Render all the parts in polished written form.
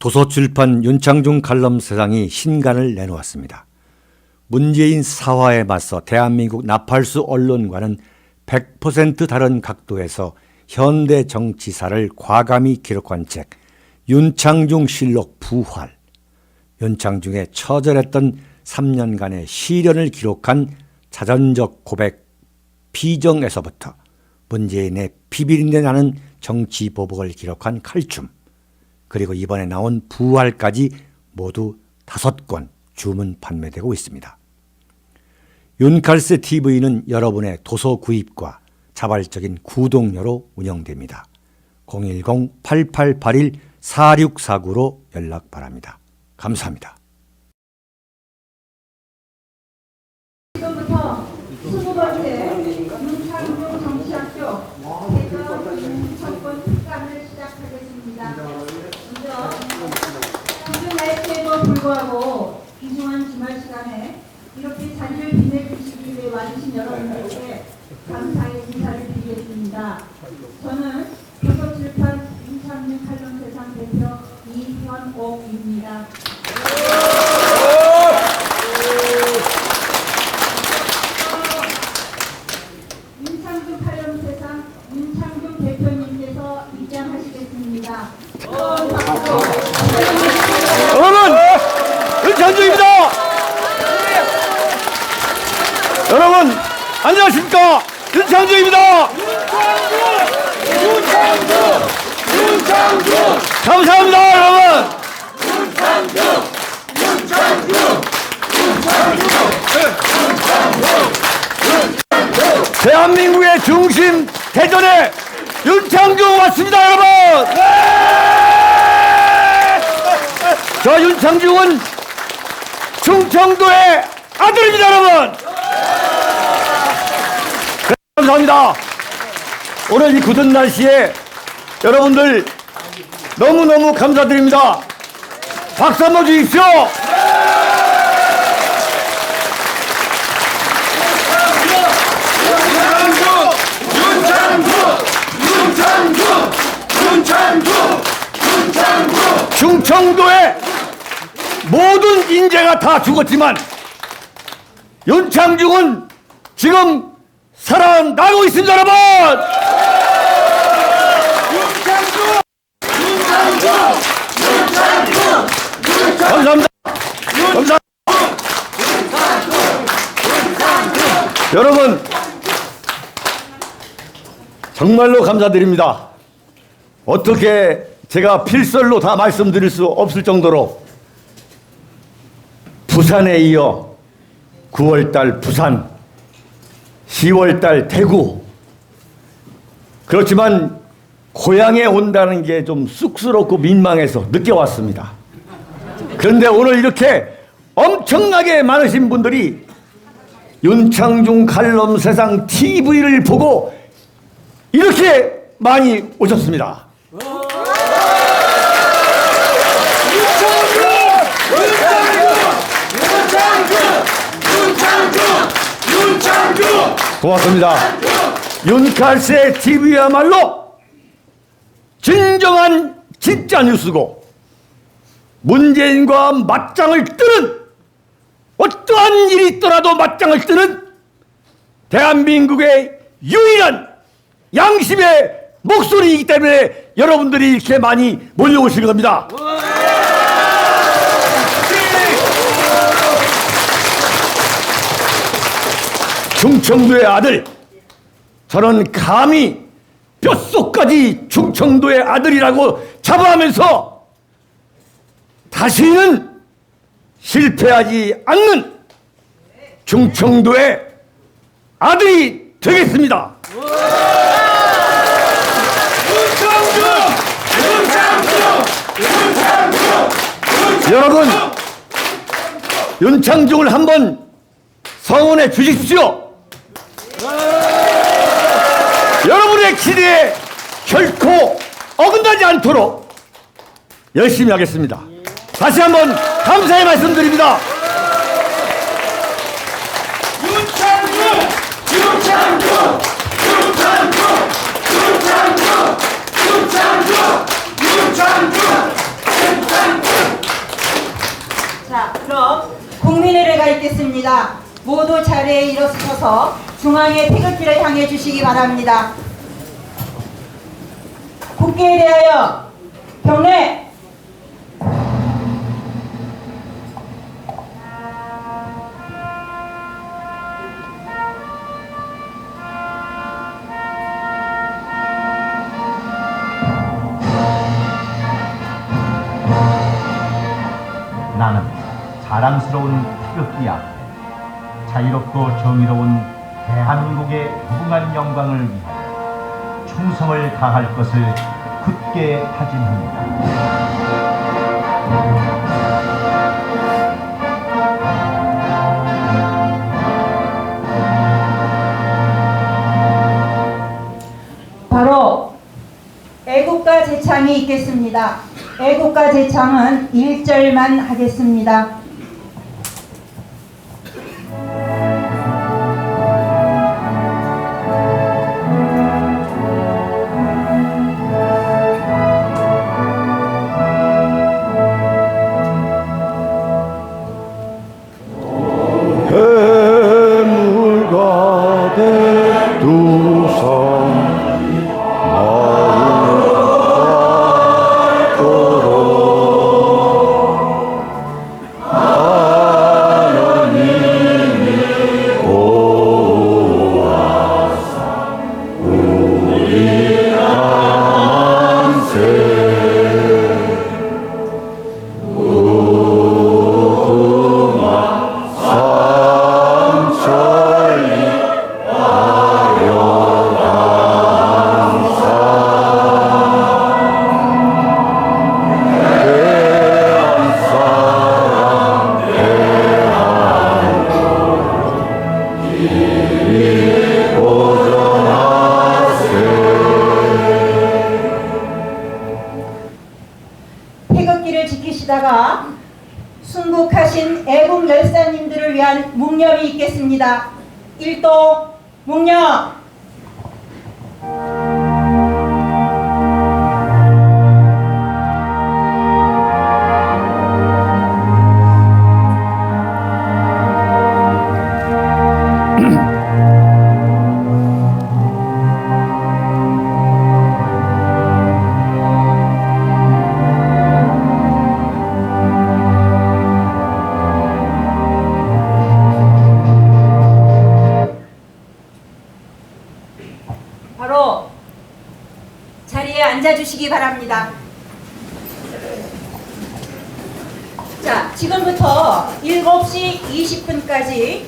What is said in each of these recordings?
도서출판 윤창중 칼럼세상이 신간을 내놓았습니다. 문재인 사화에 맞서 대한민국 나팔수 언론과는 100% 다른 각도에서 현대 정치사를 과감히 기록한 책 윤창중 실록 부활. 윤창중의 처절했던 3년간의 시련을 기록한 자전적 고백 비정에서부터 문재인의 비비린내 나는 정치 보복을 기록한 칼춤, 그리고 이번에 나온 부활까지 모두 5권 주문 판매되고 있습니다. 윤칼세 TV는 여러분의 도서 구입과 자발적인 구독료로 운영됩니다. 010-8881-4649로 연락 바랍니다. 감사합니다. 지금부터 20번째 윤창중 정치학교 대전 첫번 특강을 시작하겠습니다. 먼저 긴 날씨에도 불구하고 귀중한 주말 시간에 이렇게 자리를 빛내주시기 위해 와주신 여러분들께 감사의 인사를 드리겠습니다. 저는 도서출판 윤창중 칼럼세상 대표 이현옥입니다. 윤창중 칼럼세상 윤창중 대표님께서 입장하시겠습니다. 여러분, 윤창중입니다. 여러분, 안녕하십니까? 윤창중입니다. 윤창중. 감사합니다, 여러분. 대한민국의 중심 대전에 윤창중 왔습니다, 여러분. 저 윤창중은 충청도의 아들입니다, 여러분. 감사합니다. 오늘 이 굳은 날씨에 여러분들 너무너무 감사드립니다. 박수 한번 주십시오. 충청도의 모든 인재가 다 죽었지만 윤창중은 지금 살아나고 있습니다, 여러분. 감사합니다. 감사합니다. 여러분, 정말로 감사드립니다. 어떻게 제가 필설로 다 말씀드릴 수 없을 정도로 부산에 이어 9월달 부산, 10월달 대구, 그렇지만 고향에 온다는 게 좀 쑥스럽고 민망해서 늦게 왔습니다. 그런데 오늘 이렇게 엄청나게 많으신 분들이 윤창중 칼럼세상 TV를 보고 이렇게 많이 오셨습니다. 고맙습니다. 윤칼세 TV야말로 진정한 진짜 뉴스고 문재인과 맞짱을 뜨는, 어떠한 일이 있더라도 맞짱을 뜨는 대한민국의 유일한 양심의 목소리이기 때문에 여러분들이 이렇게 많이 몰려오시는 겁니다. 충청도의 아들, 저는 감히 뼛속까지 충청도의 아들이라고 자부하면서 다시는 실패하지 않는 충청도의 아들이 되겠습니다. 여러분, 윤창중을 한번 성원해 주십시오. 여러분의 기대에 결코 어긋나지 않도록 열심히 하겠습니다. 다시 한번 감사의 말씀드립니다. 윤창중! 하겠습니다. 모두 자리에 일어서서 중앙의 태극기를 향해 주시기 바랍니다. 국기에 대하여 경례! 나는 자랑스러운 태극기 앞에 자유롭고 정의로운 대한민국의 무궁한 영광을 위하여 충성을 다할 것을 굳게 다짐합니다. 바로 애국가 제창이 있겠습니다. 애국가 제창은 1절만 하겠습니다. 해물과 대두성 태극기를 지키시다가 순국하신 애국 열사님들을 위한 묵념이 있겠습니다. 1동 묵념. 바로 자리에 앉아주시기 바랍니다. 자, 지금부터 7시 20분까지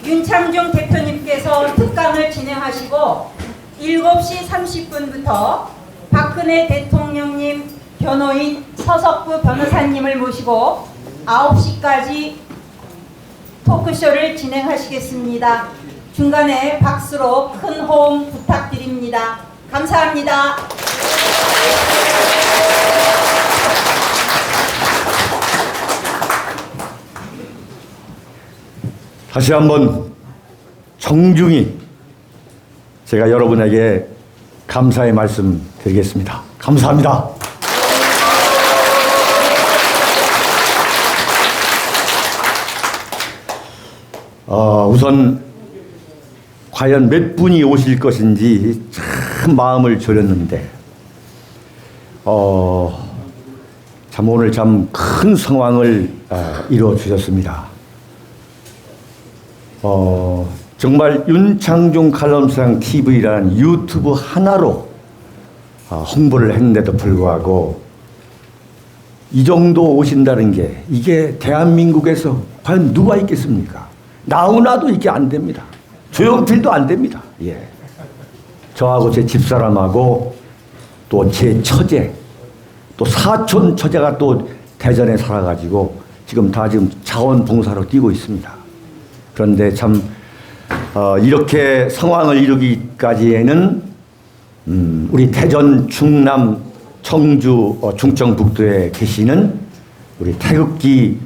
윤창중 대표님께서 특강을 진행하시고 7시 30분부터 박근혜 대통령님 변호인 서석구 변호사님을 모시고 9시까지 토크쇼를 진행하시겠습니다. 중간에 박수로 큰 호응 부탁드립니다. 감사합니다. 다시 한번 정중히 제가 여러분에게 감사의 말씀 드리겠습니다. 감사합니다. 우선 과연 몇 분이 오실 것인지 참 마음을 졸였는데 참 오늘 참 큰 상황을 이루어 주셨습니다. 정말 윤창중 칼럼상 TV라는 유튜브 하나로 홍보를 했는데도 불구하고 이 정도 오신다는 게 이게 대한민국에서 과연 누가 있겠습니까? 나훈아도 이게 안 됩니다. 조용필도 안 됩니다. 예. 저하고 제 집사람하고 또 제 처제 또 사촌 처제가 또 대전에 살아가지고 지금 다 지금 자원봉사로 뛰고 있습니다. 그런데 참 이렇게 상황을 이루기까지에는 우리 대전, 충남, 청주, 충청북도에 계시는 우리 태극기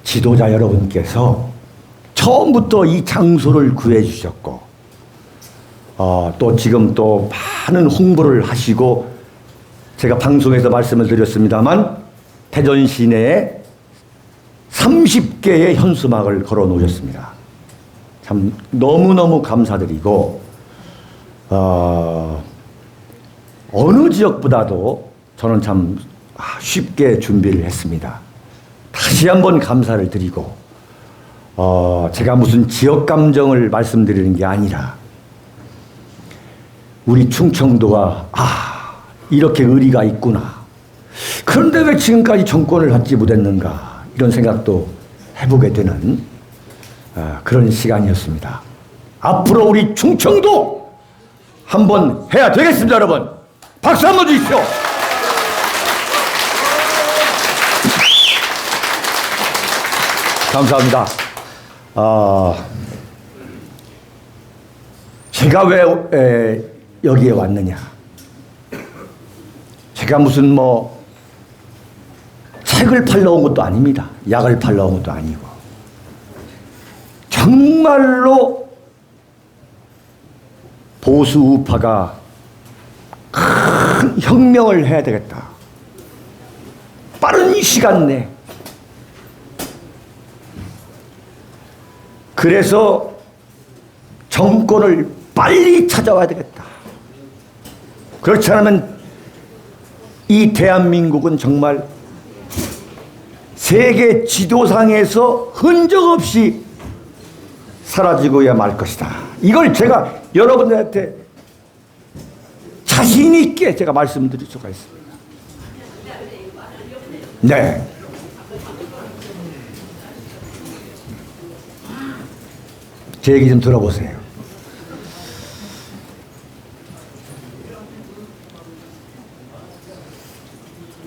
지도자 여러분께서 처음부터 이 장소를 구해 주셨고 또 지금 또 많은 홍보를 하시고 제가 방송에서 말씀을 드렸습니다만 대전 시내에 30개의 현수막을 걸어 놓으셨습니다. 참 너무너무 감사드리고 어느 지역보다도 저는 참 쉽게 준비를 했습니다. 다시 한번 감사를 드리고 제가 무슨 지역 감정을 말씀드리는 게 아니라 우리 충청도가 이렇게 의리가 있구나. 그런데 왜 지금까지 정권을 갖지 못했는가 이런 생각도 해보게 되는 그런 시간이었습니다. 앞으로 우리 충청도 한번 해야 되겠습니다. 여러분 박수 한번 주십시오. 감사합니다. 제가 왜 여기에 왔느냐. 제가 무슨 책을 팔러 온 것도 아닙니다. 약을 팔러 온 것도 아니고. 정말로 보수 우파가 큰 혁명을 해야 되겠다. 빠른 시간 내. 그래서 정권을 빨리 찾아와야 되겠다. 그렇지 않으면 이 대한민국은 정말 세계 지도상에서 흔적 없이 사라지고야 말 것이다. 이걸 제가 여러분들한테 자신 있게 제가 말씀드릴 수가 있습니다. 네. 제 얘기 좀 들어보세요.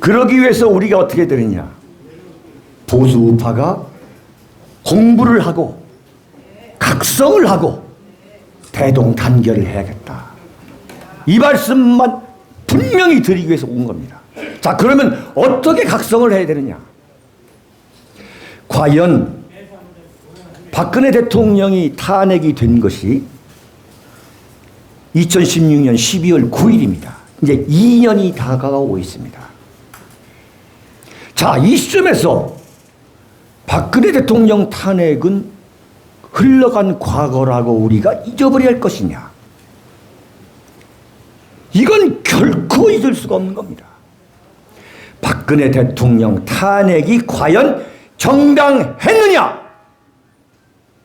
그러기 위해서 우리가 어떻게 되느냐. 보수 우파가 공부를 하고 각성을 하고 대동단결을 해야겠다. 이 말씀만 분명히 드리기 위해서 온 겁니다. 자, 그러면 어떻게 각성을 해야 되느냐. 과연 박근혜 대통령이 탄핵이 된 것이 2016년 12월 9일입니다. 이제 2년이 다가오고 있습니다. 자, 이 시점에서 박근혜 대통령 탄핵은 흘러간 과거라고 우리가 잊어버려야 할 것이냐. 이건 결코 잊을 수가 없는 겁니다. 박근혜 대통령 탄핵이 과연 정당했느냐?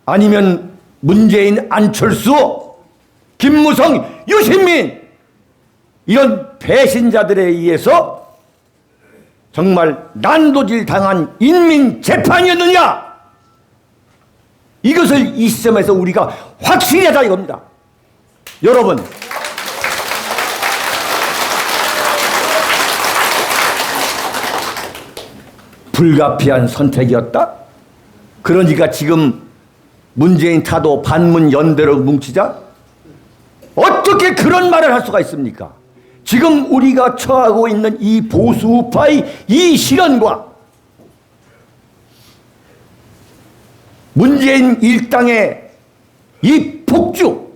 아니면 문재인, 안철수, 김무성, 유시민 이런 배신자들에 의해서 정말 난도질 당한 인민재판이었느냐? 이것을 이 시점에서 우리가 확실히 하자 이겁니다. 여러분, 불가피한 선택이었다? 그러니까 지금 문재인 타도 반문 연대로 뭉치자? 어떻게 그런 말을 할 수가 있습니까? 지금 우리가 처하고 있는 이 보수우파의 이 시련과 문재인 일당의 이 폭주,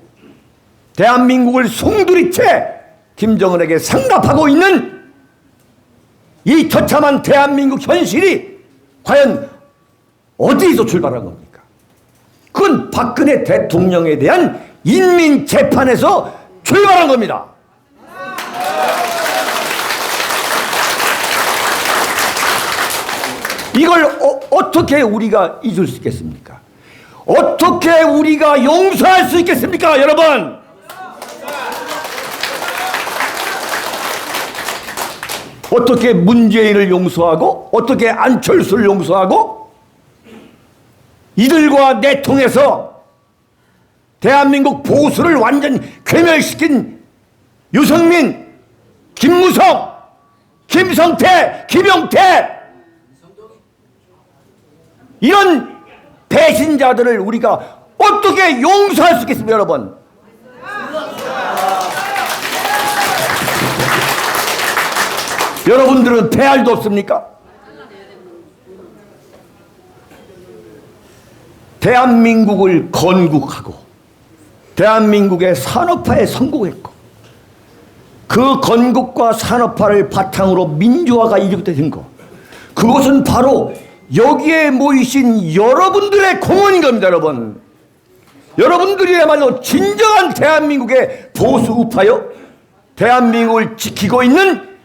대한민국을 송두리째 김정은에게 상납하고 있는 이 처참한 대한민국 현실이 과연 어디서 출발한 겁니까? 그건 박근혜 대통령에 대한 인민재판에서 출발한 겁니다. 이걸 어떻게 우리가 잊을 수 있겠습니까? 어떻게 우리가 용서할 수 있겠습니까, 여러분? 어떻게 문재인을 용서하고 어떻게 안철수를 용서하고 이들과 내통해서 대한민국 보수를 완전히 괴멸시킨 유승민, 김무성, 김성태, 김용태 이런 배신자들을 우리가 어떻게 용서할 수 있겠습니까, 여러분? 여러분들은 배알도 없습니까? 대한민국을 건국하고 대한민국의 산업화에 성공했고 그 건국과 산업화를 바탕으로 민주화가 이루어진 것, 그것은 바로 여기에 모이신 여러분들의 공헌인 겁니다, 여러분. 여러분들이야말로 진정한 대한민국의 보수 우파요. 대한민국을 지키고 있는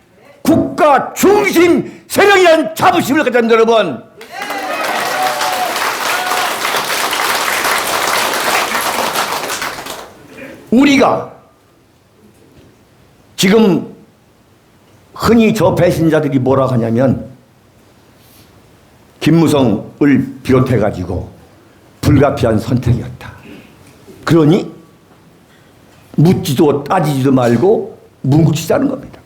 국가 중심 세력이라는 자부심을 가진 여러분. 우리가 지금 흔히 저 배신자들이 뭐라고 하냐면 김무성을 비롯해가지고 불가피한 선택이었다. 그러니 묻지도 따지지도 말고 뭉치자는 겁니다.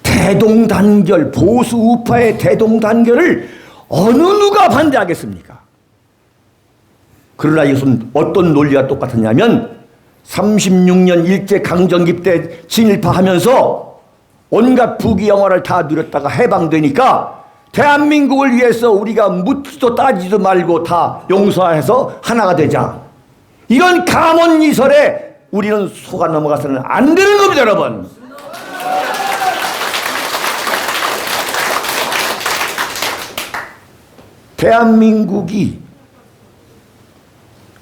대동단결, 보수 우파의 대동단결을 어느 누가 반대하겠습니까? 그러나 이것은 어떤 논리가 똑같았냐면 36년 일제강점기 때 친일파하면서 온갖 부귀영화를 다 누렸다가 해방되니까 대한민국을 위해서 우리가 묻지도 따지지도 말고 다 용서해서 하나가 되자. 이런 감언이설에 우리는 속아 넘어가서는 안 되는 겁니다, 여러분. 대한민국이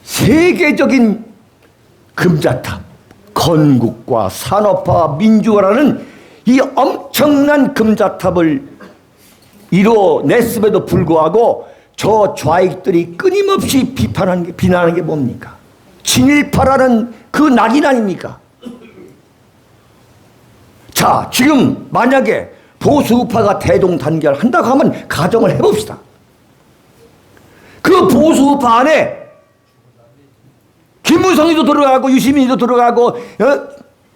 세계적인 금자탑, 건국과 산업화, 민주화라는 이 엄청난 금자탑을 이뤄냈음에도 불구하고 저 좌익들이 끊임없이 비난하는 게 뭡니까? 친일파라는 그 낙인 아닙니까? 자, 지금 만약에 보수우파가 대동단결 한다고 하면 가정을 해봅시다. 그 보수우파 안에 김무성이도 들어가고 유시민이도 들어가고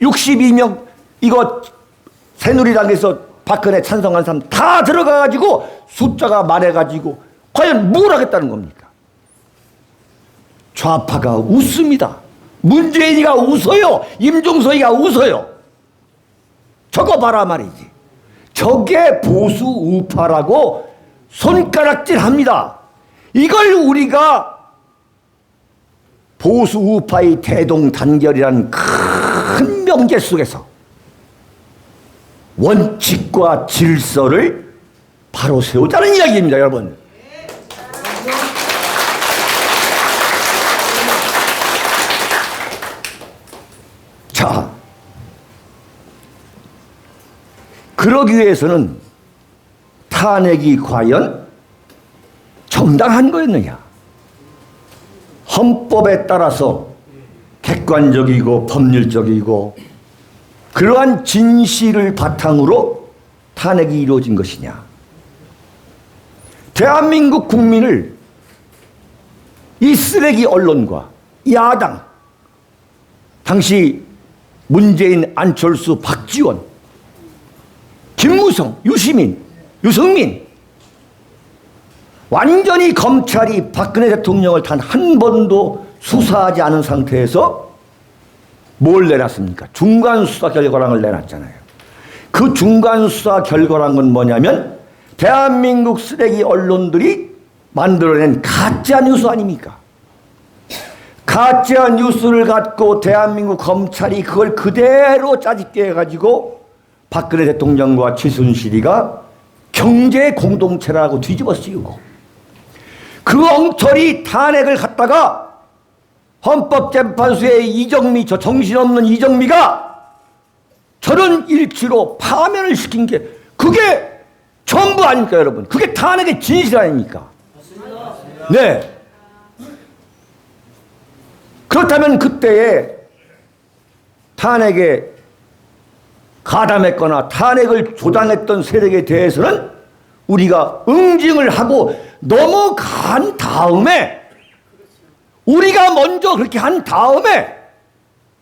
62명 이거 새누리당에서 박근혜 찬성한 사람 다 들어가가지고 숫자가 말해가지고 과연 뭘 하겠다는 겁니까? 좌파가 웃습니다. 문재인이가 웃어요. 임종석이가 웃어요. 저거 봐라 말이지. 저게 보수 우파라고 손가락질합니다. 이걸 우리가 보수 우파의 대동단결이라는 큰 명제 속에서 원칙과 질서를 바로 세우자는 이야기입니다, 여러분. 자, 그러기 위해서는 탄핵이 과연 정당한 거였느냐? 헌법에 따라서 객관적이고 법률적이고 그러한 진실을 바탕으로 탄핵이 이루어진 것이냐? 대한민국 국민을 이 쓰레기 언론과 야당, 당시 문재인, 안철수, 박지원, 김무성, 유시민, 유승민 완전히 검찰이 박근혜 대통령을 단 한 번도 수사하지 않은 상태에서 뭘 내놨습니까? 중간수사 결과랑을 내놨잖아요. 그 중간수사 결과랑은 뭐냐면 대한민국 쓰레기 언론들이 만들어낸 가짜 뉴스 아닙니까? 가짜 뉴스를 갖고 대한민국 검찰이 그걸 그대로 짜집게 해가지고 박근혜 대통령과 최순실이가 경제 공동체라고 뒤집어 씌우고 그 엉터리 탄핵을 갖다가 헌법재판소의 이정미, 저 정신없는 이정미가 저런 일치로 파면을 시킨 게 그게 전부 아닙니까, 여러분? 그게 탄핵의 진실 아닙니까? 네. 그렇다면 그때에 탄핵에 가담했거나 탄핵을 조장했던 세력에 대해서는 우리가 응징을 하고 넘어간 다음에 우리가 먼저 그렇게 한 다음에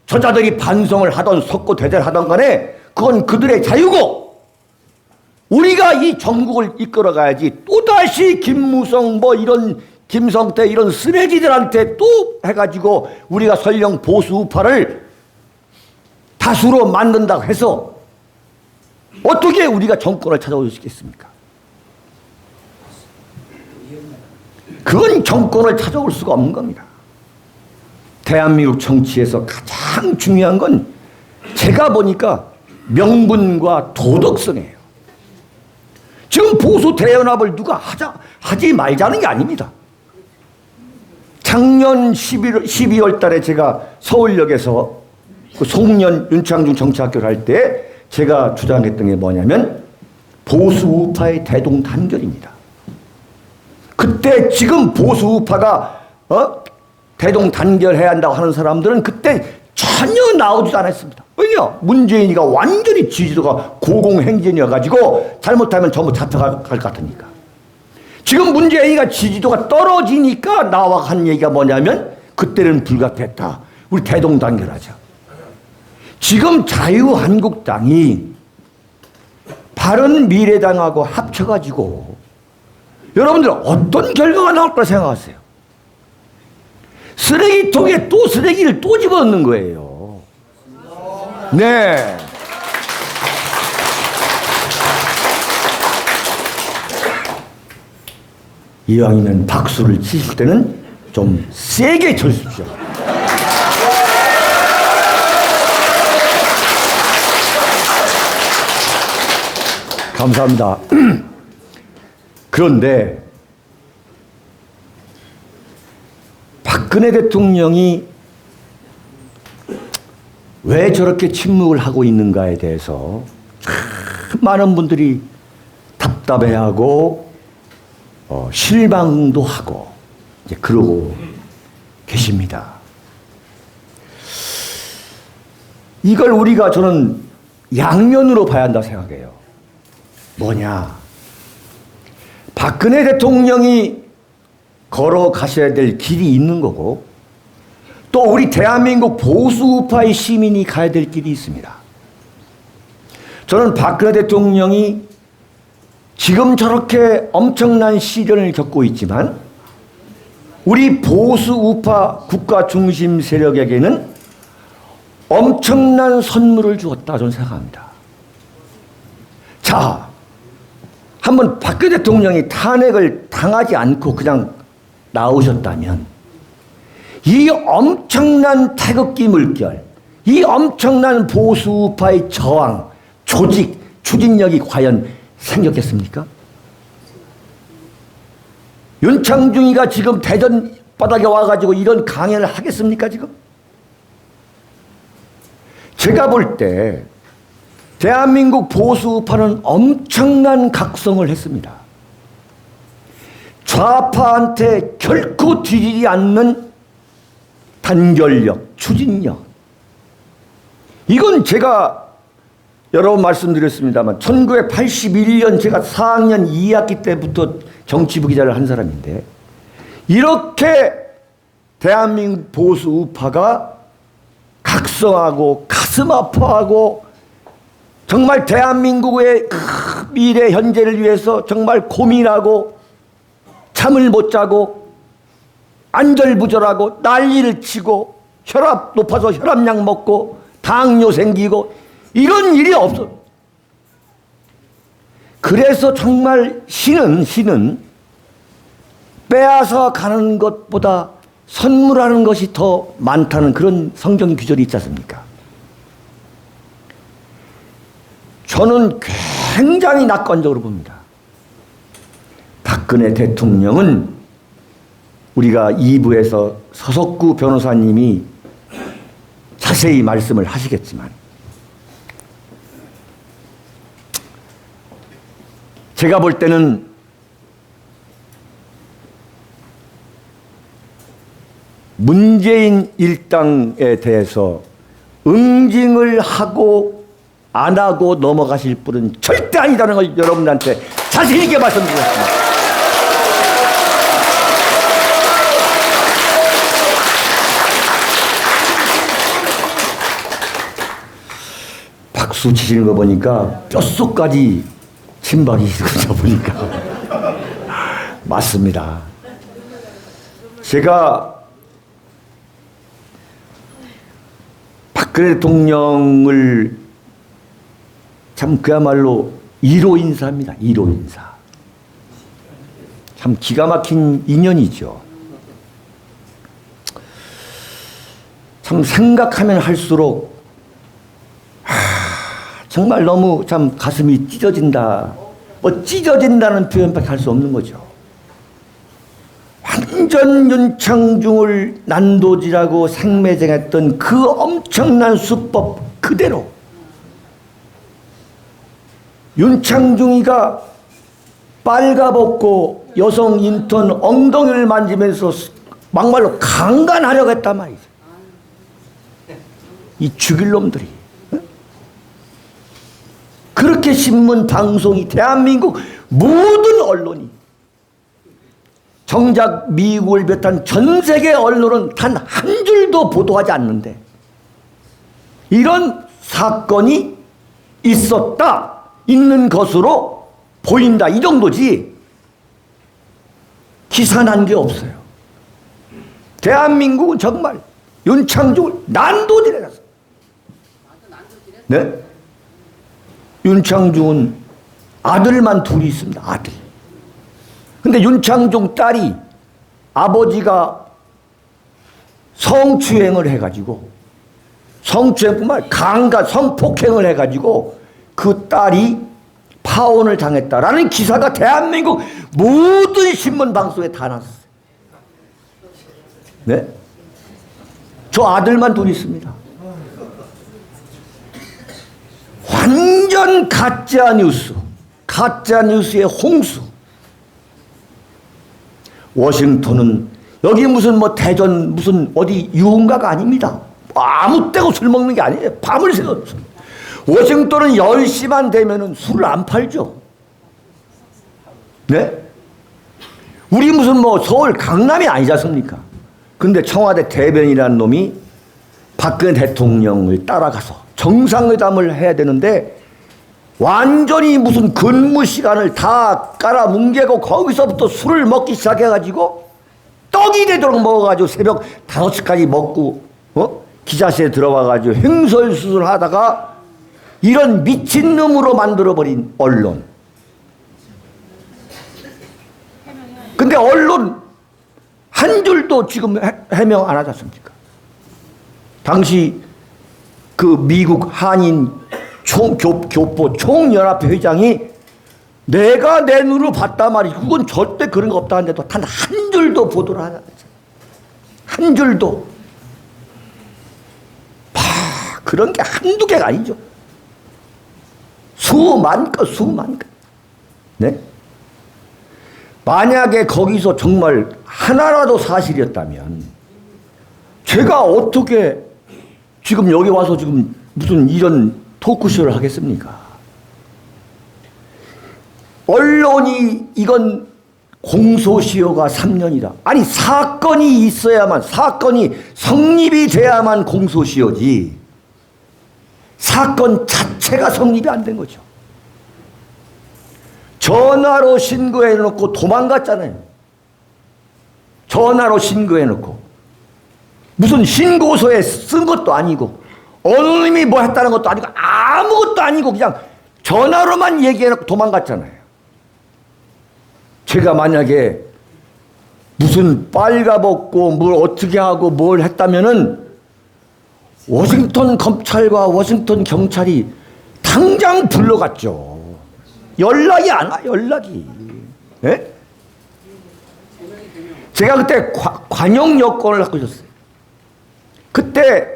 저자들이 반성을 하던 석고대대를 하던 간에 그건 그들의 자유고 우리가 이 전국을 이끌어 가야지 또다시 김무성 뭐 이런 김성태 이런 쓰레기들한테 또 해가지고 우리가 설령 보수우파를 다수로 만든다고 해서 어떻게 우리가 정권을 찾아올 수 있겠습니까? 그건 정권을 찾아올 수가 없는 겁니다. 대한민국 정치에서 가장 중요한 건 제가 보니까 명분과 도덕성이에요. 지금 보수 대연합을 누가 하지 말자는 게 아닙니다. 작년 12월 달에 제가 서울역에서 그 송년 윤창중 정치학교를 할 때 제가 주장했던 게 뭐냐면 보수 우파의 대동단결입니다. 그때 지금 보수 우파가 대동단결해야 한다고 하는 사람들은 그때 전혀 나오지도 않았습니다. 왜냐? 문재인이가 완전히 지지도가 고공행진이어가지고 잘못하면 전부 잡혀갈 것 같으니까. 지금 문재인이가 지지도가 떨어지니까 나와 한 얘기가 뭐냐면 그때는 불가피했다. 우리 대동단결하자. 지금 자유한국당이 바른미래당하고 합쳐가지고 여러분들 어떤 결과가 나올 거라 생각하세요? 쓰레기통에 또 쓰레기를 또 집어넣는 거예요. 네. 이왕이면 박수를 치실 때는 좀 세게 쳐주십시오. 감사합니다. 그런데 박근혜 대통령이 왜 저렇게 침묵을 하고 있는가에 대해서 많은 분들이 답답해하고 실망도 하고 이제 그러고 계십니다. 이걸 우리가 저는 양면으로 봐야 한다 생각해요. 뭐냐? 박근혜 대통령이 걸어가셔야 될 길이 있는 거고 또 우리 대한민국 보수우파의 시민이 가야 될 길이 있습니다. 저는 박근혜 대통령이 지금 저렇게 엄청난 시련을 겪고 있지만 우리 보수우파 국가 중심 세력에게는 엄청난 선물을 주었다 저는 생각합니다. 자, 한번 박근혜 대통령이 탄핵을 당하지 않고 그냥 나오셨다면 이 엄청난 태극기 물결, 이 엄청난 보수우파의 저항, 조직, 추진력이 과연 생겼겠습니까? 윤창중이가 지금 대전 바닥에 와가지고 이런 강연을 하겠습니까 지금? 제가 볼 때 대한민국 보수우파는 엄청난 각성을 했습니다. 좌파한테 결코 뒤지지 않는 단결력, 추진력. 이건 제가 여러 번 말씀드렸습니다만 1981년 제가 4학년 2학기 때부터 정치부 기자를 한 사람인데 이렇게 대한민국 보수 우파가 각성하고 가슴 아파하고 정말 대한민국의 미래 현재를 위해서 정말 고민하고 잠을 못 자고 안절부절하고 난리를 치고 혈압 높아서 혈압약 먹고 당뇨 생기고 이런 일이 없어. 그래서 정말 신은 빼앗아 가는 것보다 선물하는 것이 더 많다는 그런 성경 규절이 있지 않습니까? 저는 굉장히 낙관적으로 봅니다. 박근혜 대통령은 우리가 2부에서 서석구 변호사님이 자세히 말씀을 하시겠지만 제가 볼 때는 문재인 일당에 대해서 응징을 하고 안 하고 넘어가실 분은 절대 아니다는 걸 여러분들한테 자신 있게 말씀드리겠습니다. 박수 치시는 거 보니까 뼛속까지 침박이 있으시다 보니까 맞습니다. 제가 박근혜 대통령을 참 그야말로 1호 인사입니다. 1호 인사. 참 기가 막힌 인연이죠. 참 생각하면 할수록 정말 너무 참 가슴이 찢어진다 뭐 찢어진다는 표현밖에 할 수 없는 거죠. 완전 윤창중을 난도질하고 생매장했던 그 엄청난 수법 그대로 윤창중이가 빨가벗고 여성 인턴 엉덩이를 만지면서 막말로 강간하려고 했단 말이죠. 이 죽일 놈들이. 그렇게 신문, 방송이, 대한민국 모든 언론이, 정작 미국을 비롯한 전 세계 언론은 단 한 줄도 보도하지 않는데 이런 사건이 있는 것으로 보인다, 이 정도지 기사 난 게 없어요. 대한민국은 정말 윤창중을 난도질해놨어. 네? 윤창중은 아들만 둘이 있습니다. 아들. 근데 윤창중 딸이 아버지가 성추행을 해가지고, 성추행뿐만 아니라 강간, 성폭행을 해가지고 그 딸이 파혼을 당했다라는 기사가 대한민국 모든 신문 방송에 다 났어요. 네? 저 아들만 둘이 있습니다. 완전 가짜 뉴스, 가짜 뉴스의 홍수. 워싱턴은 여기 무슨 뭐 대전 무슨 어디 유흥가가 아닙니다. 아무 때고 술 먹는 게 아니에요. 밤을 새워. 워싱턴은 10시만 되면은 술을 안 팔죠. 네? 우리 무슨 뭐 서울 강남이 아니지 않습니까? 근데 청와대 대변인이라는 놈이 박근혜 대통령을 따라가서 정상회담을 해야 되는데 완전히 무슨 근무 시간을 다 깔아뭉개고 거기서부터 술을 먹기 시작해가지고 떡이 되도록 먹어가지고 새벽 5시까지 먹고 기자실에 들어와가지고 횡설수설 하다가 이런 미친놈으로 만들어버린 언론. 근데 언론 한 줄도 지금 해명 안 하지 않습니까? 당시 그 미국 한인 교포 총연합회 회장이 내가 내 눈으로 봤단 말이지. 그건 절대 그런 거 없다 하는데도 단 한 줄도 보도를 하지 않았어요. 한 줄도. 그런 게 한두 개가 아니죠. 수만 건. 네? 만약에 거기서 정말 하나라도 사실이었다면 제가 어떻게 지금 여기 와서 지금 무슨 이런 토크쇼를 하겠습니까? 언론이 이건 공소시효가 3년이다. 아니 사건이 있어야만, 사건이 성립이 돼야만 공소시효지 사건 자체가 성립이 안 된 거죠. 전화로 신고해놓고 도망갔잖아요. 전화로 신고해놓고 무슨 신고서에 쓴 것도 아니고 어느 놈이 뭐 했다는 것도 아니고 아무것도 아니고 그냥 전화로만 얘기해놓고 도망갔잖아요. 제가 만약에 무슨 빨가벗고 뭘 어떻게 하고 뭘 했다면은 워싱턴 검찰과 워싱턴 경찰이 당장 불러갔죠. 연락이 안 와, 연락이. 네? 제가 그때 관용 여권을 갖고 있었어요. 그때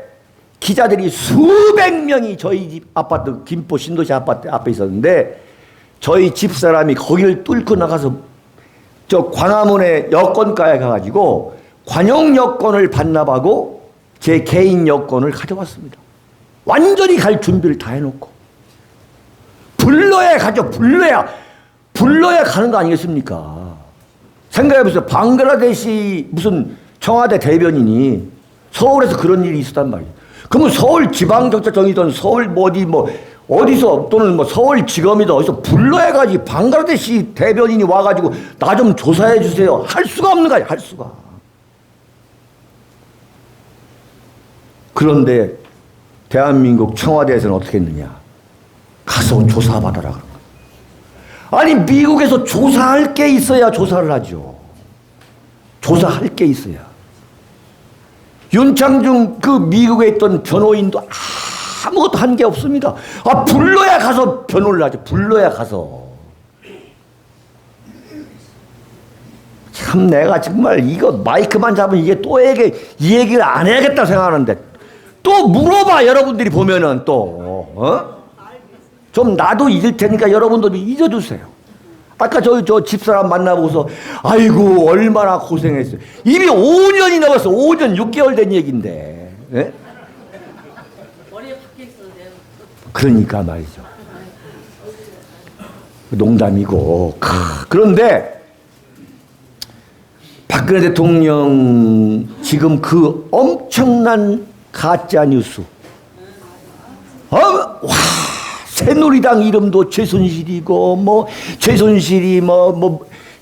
기자들이 수백 명이 저희 집 아파트, 김포 신도시 아파트 앞에 있었는데 저희 집사람이 거기를 뚫고 나가서 저 광화문에 여권가에 가가지고 관용 여권을 반납하고 제 개인 여권을 가져왔습니다. 완전히 갈 준비를 다 해놓고. 불러야 가죠. 불러야 가는 거 아니겠습니까? 생각해보세요. 방글라데시 무슨 청와대 대변인이 서울에서 그런 일이 있었단 말이에요. 그러면 서울지방경찰청이든 서울 어디서 또는 뭐 서울지검이든 어디서 불러야 가지. 방글라데시 대변인이 와가지고 나 좀 조사해 주세요. 할 수가 없는 거야. 할 수가. 그런데 대한민국 청와대에서는 어떻게 했느냐. 가서 조사받아라 그런 거야. 아니 미국에서 조사할 게 있어야 조사를 하죠. 조사할 게 있어야. 윤창중 그 미국에 있던 변호인도 아무것도 한 게 없습니다. 불러야 가서 변호를 하죠. 불러야 가서. 참 내가 정말 이거 마이크만 잡으면 이게 또 이 얘기를 안 해야겠다 생각하는데 또 물어봐. 여러분들이 보면은 좀 나도 잊을 테니까 여러분도 잊어주세요. 아까 저 집사람 만나보고서 아이고 얼마나 고생했어요. 이미 5년이 넘었어. 5년 6개월 된 얘기인데. 예? 그러니까 말이죠. 농담이고. 그런데 박근혜 대통령 지금 그 엄청난 가짜 뉴스. 와, 새누리당 이름도 최순실이고 최순실이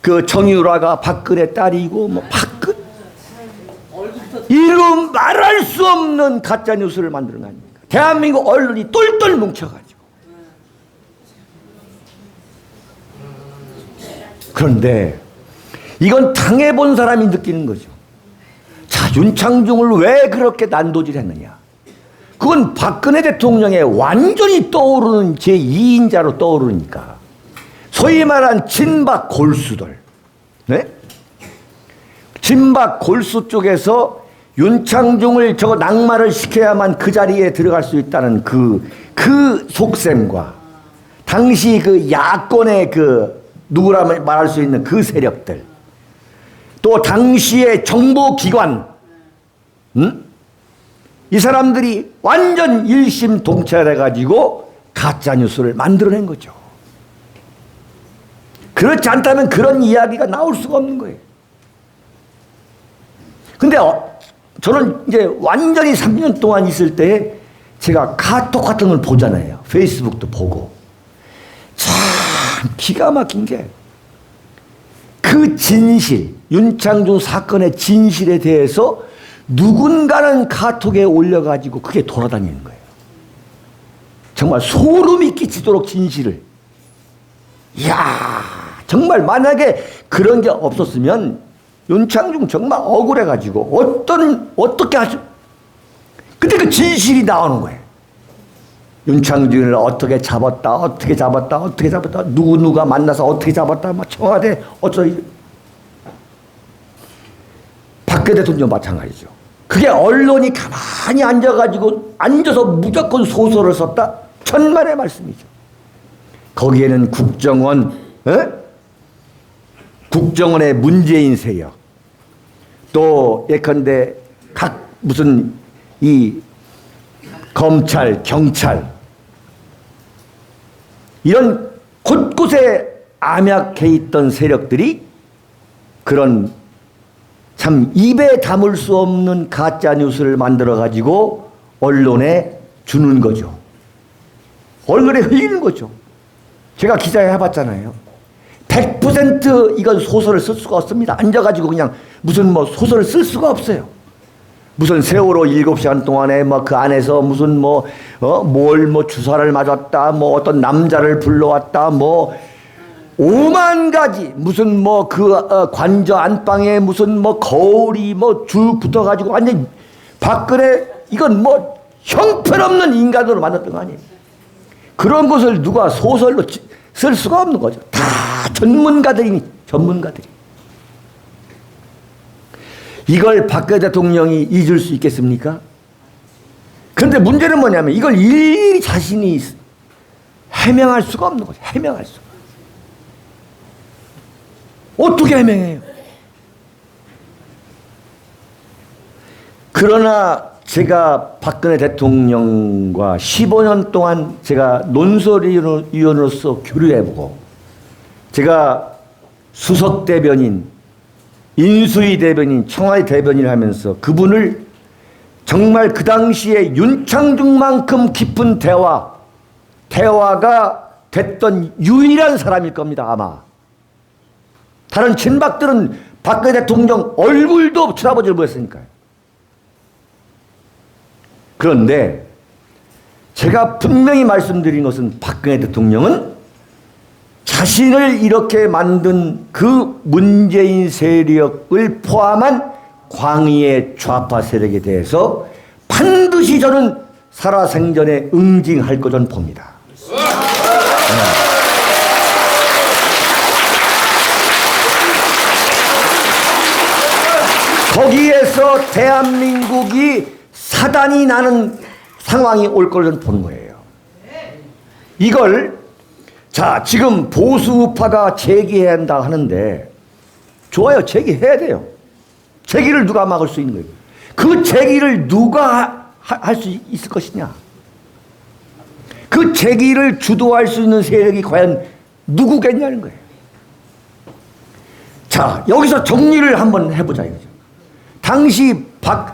그 정유라가 박근혜 딸이고 이름 말할 수 없는 가짜 뉴스를 만드는 거 아닙니까? 대한민국 언론이 똘똘 뭉쳐가지고. 그런데 이건 당해본 사람이 느끼는 거죠. 자, 윤창중을 왜 그렇게 난도질했느냐? 그건 박근혜 대통령의 완전히 떠오르는 제2인자로 떠오르니까. 소위 말한 친박 골수들. 네? 친박 골수 쪽에서 윤창중을 저거 낙마를 시켜야만 그 자리에 들어갈 수 있다는 그 속셈과 당시 그 야권의 누구라 말할 수 있는 그 세력들, 또 당시의 정보기관, 이 사람들이 완전 일심동체해가지고 가짜뉴스를 만들어낸 거죠. 그렇지 않다면 그런 이야기가 나올 수가 없는 거예요. 근데 저는 이제 완전히 3년 동안 있을 때 제가 카톡 같은 걸 보잖아요. 페이스북도 보고. 참 기가 막힌 게 그 진실, 윤창중 사건의 진실에 대해서 누군가는 카톡에 올려가지고 그게 돌아다니는 거예요. 정말 소름이 끼치도록 진실을. 이야, 정말 만약에 그런 게 없었으면 윤창중 정말 억울해가지고 어떻게 하죠? 근데 그 진실이 나오는 거예요. 윤창중을 어떻게 잡았다, 누가 만나서 어떻게 잡았다, 청와대 어쩌고. 박근혜 대통령 마찬가지죠. 그게 언론이 가만히 앉아서 무조건 소설을 썼다? 천만의 말씀이죠. 거기에는 국정원의 문재인 세력, 또 예컨대 이 검찰, 경찰, 이런 곳곳에 암약해 있던 세력들이 그런 참 입에 담을 수 없는 가짜 뉴스를 만들어 가지고 언론에 주는 거죠. 언론에 흘리는 거죠. 제가 기자회 해봤잖아요. 100% 이건 소설을 쓸 수가 없습니다. 앉아가지고 그냥 무슨 소설을 쓸 수가 없어요. 무슨 세월호 7시간 동안에 그 안에서 무슨 주사를 맞았다, 어떤 남자를 불러왔다, 5만 가지, 무슨 관저 안방에 무슨 거울이 쭉 붙어가지고 완전 박근혜 이건 형편없는 인간으로 만들었던 거 아니에요. 그런 것을 누가 소설로 쓸 수가 없는 거죠. 다 전문가들이. 이걸 박근혜 대통령이 잊을 수 있겠습니까? 그런데 문제는 뭐냐면 이걸 일일이 자신이 해명할 수가 없는 거죠. 해명할 수가. 어떻게 해명해요? 그러나 제가 박근혜 대통령과 15년 동안 제가 논설위원으로서 교류해보고, 제가 수석 대변인, 인수위 대변인, 청와대 대변인을 하면서 그분을 정말 그 당시에 윤창중만큼 깊은 대화가 됐던 유일한 사람일 겁니다, 아마. 다른 친박들은 박근혜 대통령 얼굴도 쳐다보지 못했으니까요. 그런데 제가 분명히 말씀드린 것은 박근혜 대통령은 자신을 이렇게 만든 그 문재인 세력을 포함한 광의의 좌파 세력에 대해서 반드시 저는 살아생전에 응징할 것 저는 봅니다. 네. 대한민국이 사단이 나는 상황이 올 거를 보는 거예요. 이걸 자 지금 보수우파가 제기해야 한다 하는데 좋아요. 제기해야 돼요. 제기를 누가 막을 수 있는 거예요? 그 제기를 누가 할 수 있을 것이냐? 그 제기를 주도할 수 있는 세력이 과연 누구겠냐는 거예요. 자, 여기서 정리를 한번 해보자 이거죠. 당시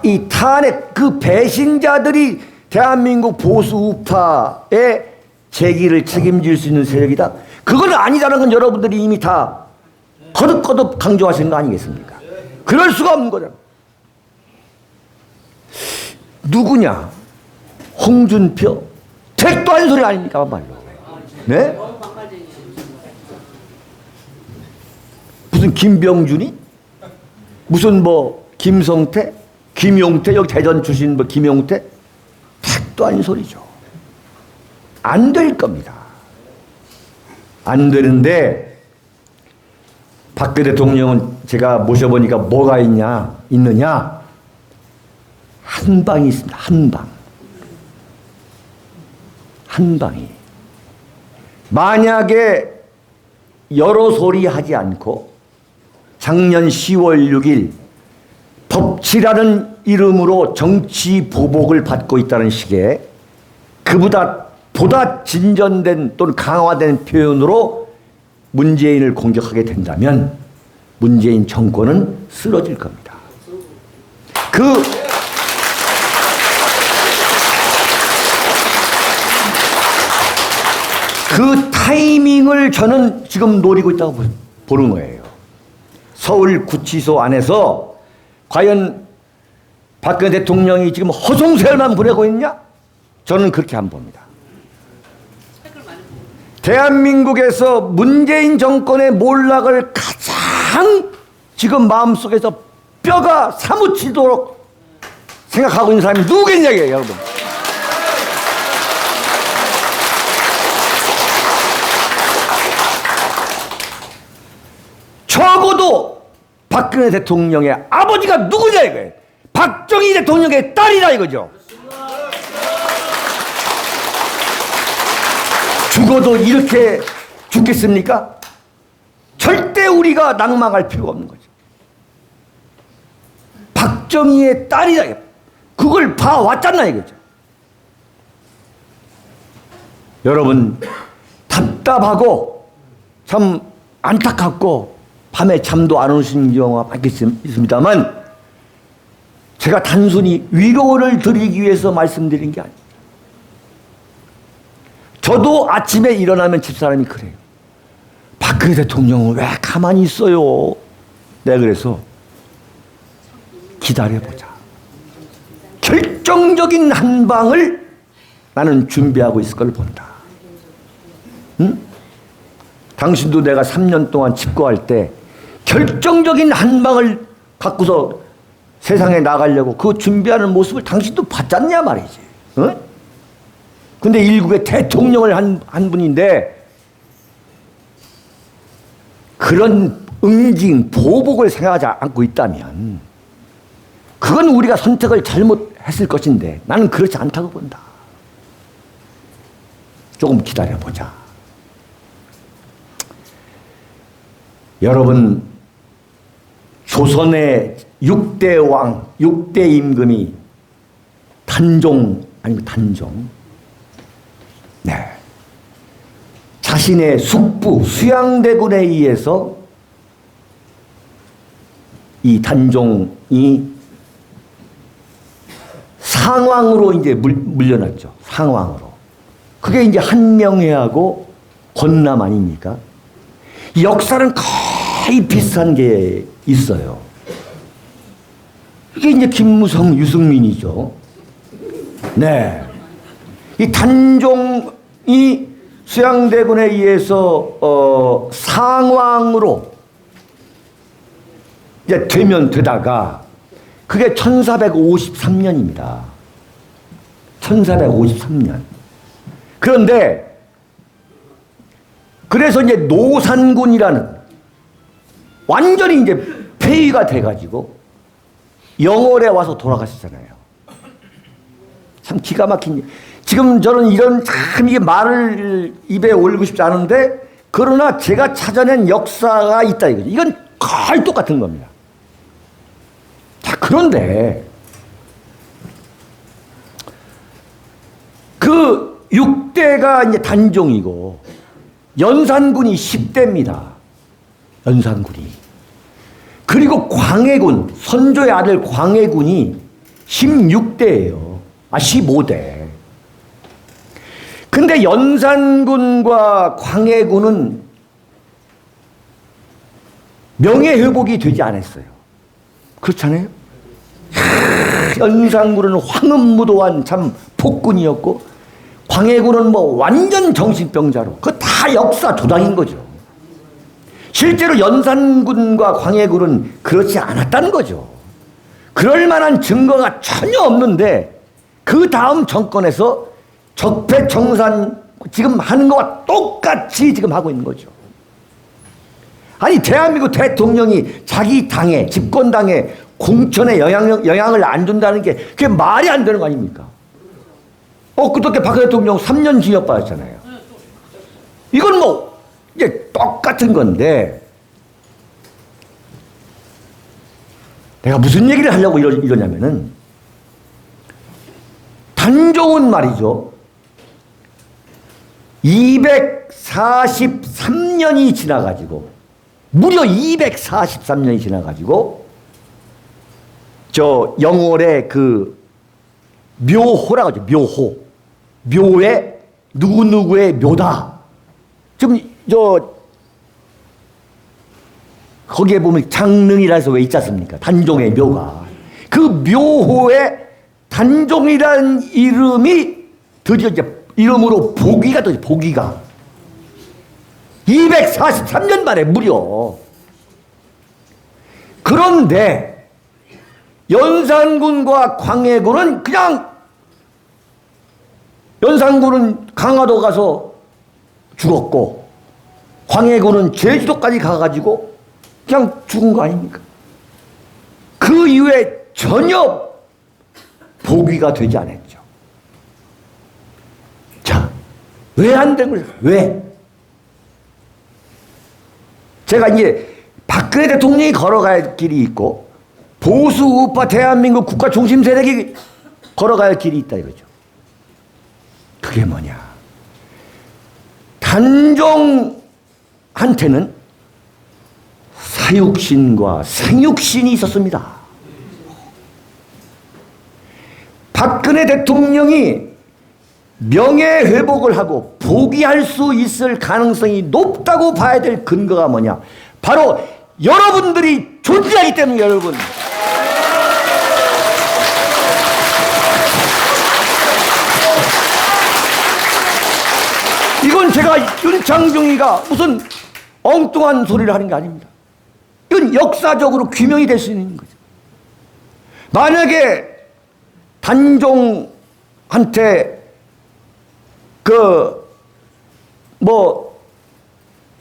이 탄핵 그 배신자들이 대한민국 보수 우파의 제기를 책임질 수 있는 세력이다. 그건 아니다는 건 여러분들이 이미 다 거듭거듭 강조하신 거 아니겠습니까? 그럴 수가 없는 거잖아. 누구냐? 홍준표? 택도 아닌 소리 아닙니까? 말로. 네? 무슨 김병준이? 무슨 뭐 김성태? 김용태? 여기 대전 출신 뭐 김용태? 택도 아닌 소리죠. 안 될 겁니다. 안 되는데 박근혜 대통령은 제가 모셔보니까 뭐가 있느냐? 한 방이 있습니다. 한 방. 한 방이. 만약에 여러 소리 하지 않고 작년 10월 6일 법치라는 이름으로 정치 보복을 받고 있다는 식의 보다 진전된 또는 강화된 표현으로 문재인을 공격하게 된다면 문재인 정권은 쓰러질 겁니다. 그 타이밍을 저는 지금 노리고 있다고 보는 거예요. 서울구치소 안에서 과연 박근혜 대통령이 지금 허송세월만 보내고 있냐? 저는 그렇게 안 봅니다. 대한민국에서 문재인 정권의 몰락을 가장 지금 마음속에서 뼈가 사무치도록 생각하고 있는 사람이 누구겠냐고요, 여러분. 적어도 박근혜 대통령의 아버지가 누구냐 이거예요. 박정희 대통령의 딸이다 이거죠. 죽어도 이렇게 죽겠습니까? 절대 우리가 낭망할 필요가 없는 거죠. 박정희의 딸이다. 그걸 봐왔잖아 이거죠. 여러분 답답하고 참 안타깝고 밤에 잠도 안 오시는 경우가 많겠습니다만 제가 단순히 위로를 드리기 위해서 말씀드린 게 아닙니다. 저도 아침에 일어나면 집사람이 그래요. 박근혜 대통령은 왜 가만히 있어요? 내가 그래서 기다려보자. 결정적인 한 방을 나는 준비하고 있을 걸 본다. 응? 당신도 내가 3년 동안 집거할 때 결정적인 한 방을 갖고서 세상에 나가려고 그 준비하는 모습을 당신도 봤잖냐 말이지. 응? 근데 일국의 대통령을 한 분인데 그런 응징, 보복을 생각하지 않고 있다면 그건 우리가 선택을 잘못했을 것인데 나는 그렇지 않다고 본다. 조금 기다려보자. 여러분, 조선의 6대 왕, 6대 임금이 단종 아니면 단종 네. 자신의 숙부 수양대군에 의해서 이 단종이 상왕으로 이제 물려났죠. 상왕으로. 그게 이제 한명회하고 권남 아닙니까? 역사는 거의 비슷한 게 있어요. 이게 이제 김무성, 유승민이죠. 네. 이 단종이 수양대군에 의해서 상왕으로 이제 되다가 그게 1453년입니다. 1453년. 그런데 그래서 이제 노산군이라는 완전히 이제 폐위가 돼가지고 영월에 와서 돌아가셨잖아요. 참 기가 막힌. 지금 저는 이런 참 이게 말을 입에 올리고 싶지 않은데 그러나 제가 찾아낸 역사가 있다 이거죠. 이건 거의 똑같은 겁니다. 자, 그런데 그 6대가 이제 단종이고 연산군이 10대입니다. 연산군이. 그리고 광해군, 선조의 아들 광해군이 16대예요. 15대. 근데 연산군과 광해군은 명예회복이 되지 않았어요. 그렇잖아요? 연산군은 황음무도한 참 폭군이었고 광해군은 뭐 완전 정신병자로 그 다 역사 조작인 거죠. 실제로 연산군과 광해군은 그렇지 않았다는 거죠. 그럴 만한 증거가 전혀 없는데 그 다음 정권에서 적폐청산 지금 하는 거와 똑같이 지금 하고 있는 거죠. 아니 대한민국 대통령이 자기 당에 집권당에 공천에 영향을 안 준다는 게 그게 말이 안 되는 거 아닙니까? 그저께 박 대통령 3년 징역 받았잖아요. 이건 뭐 이제 똑같은 건데 내가 무슨 얘기를 하려고 이러냐면은 단종은 말이죠. 243년이 지나가지고 무려 243년이 지나가지고 저 영월의 그 묘호라고 하죠. 묘호. 묘에 누구누구의 묘다. 지금 거기에 보면 장릉이라 해서 왜 있지 않습니까? 단종의 묘가. 그 묘호에 단종이라는 이름이 드디어 이제 이름으로 보기가 되죠. 보기가. 243년 만에 무려. 그런데 연산군과 광해군은 그냥 연산군은 강화도 가서 죽었고 광해군은 제주도까지 가가지고 그냥 죽은 거 아닙니까? 그 이후에 전혀 복위가 되지 않았죠. 자, 왜 안 된 거예요? 왜? 제가 이제 박근혜 대통령이 걸어가야 할 길이 있고 보수 우파 대한민국 국가 중심 세력이 걸어가야 할 길이 있다 이거죠. 그게 뭐냐? 단종한테는 사육신과 생육신이 있었습니다. 박근혜 대통령이 명예회복을 하고 복위할 수 있을 가능성이 높다고 봐야 될 근거가 뭐냐? 바로 여러분들이 존재하기 때문에 여러분. 이건 제가 윤창중이가 무슨 엉뚱한 소리를 하는 게 아닙니다. 이건 역사적으로 규명이 될 수 있는 거죠. 만약에 단종한테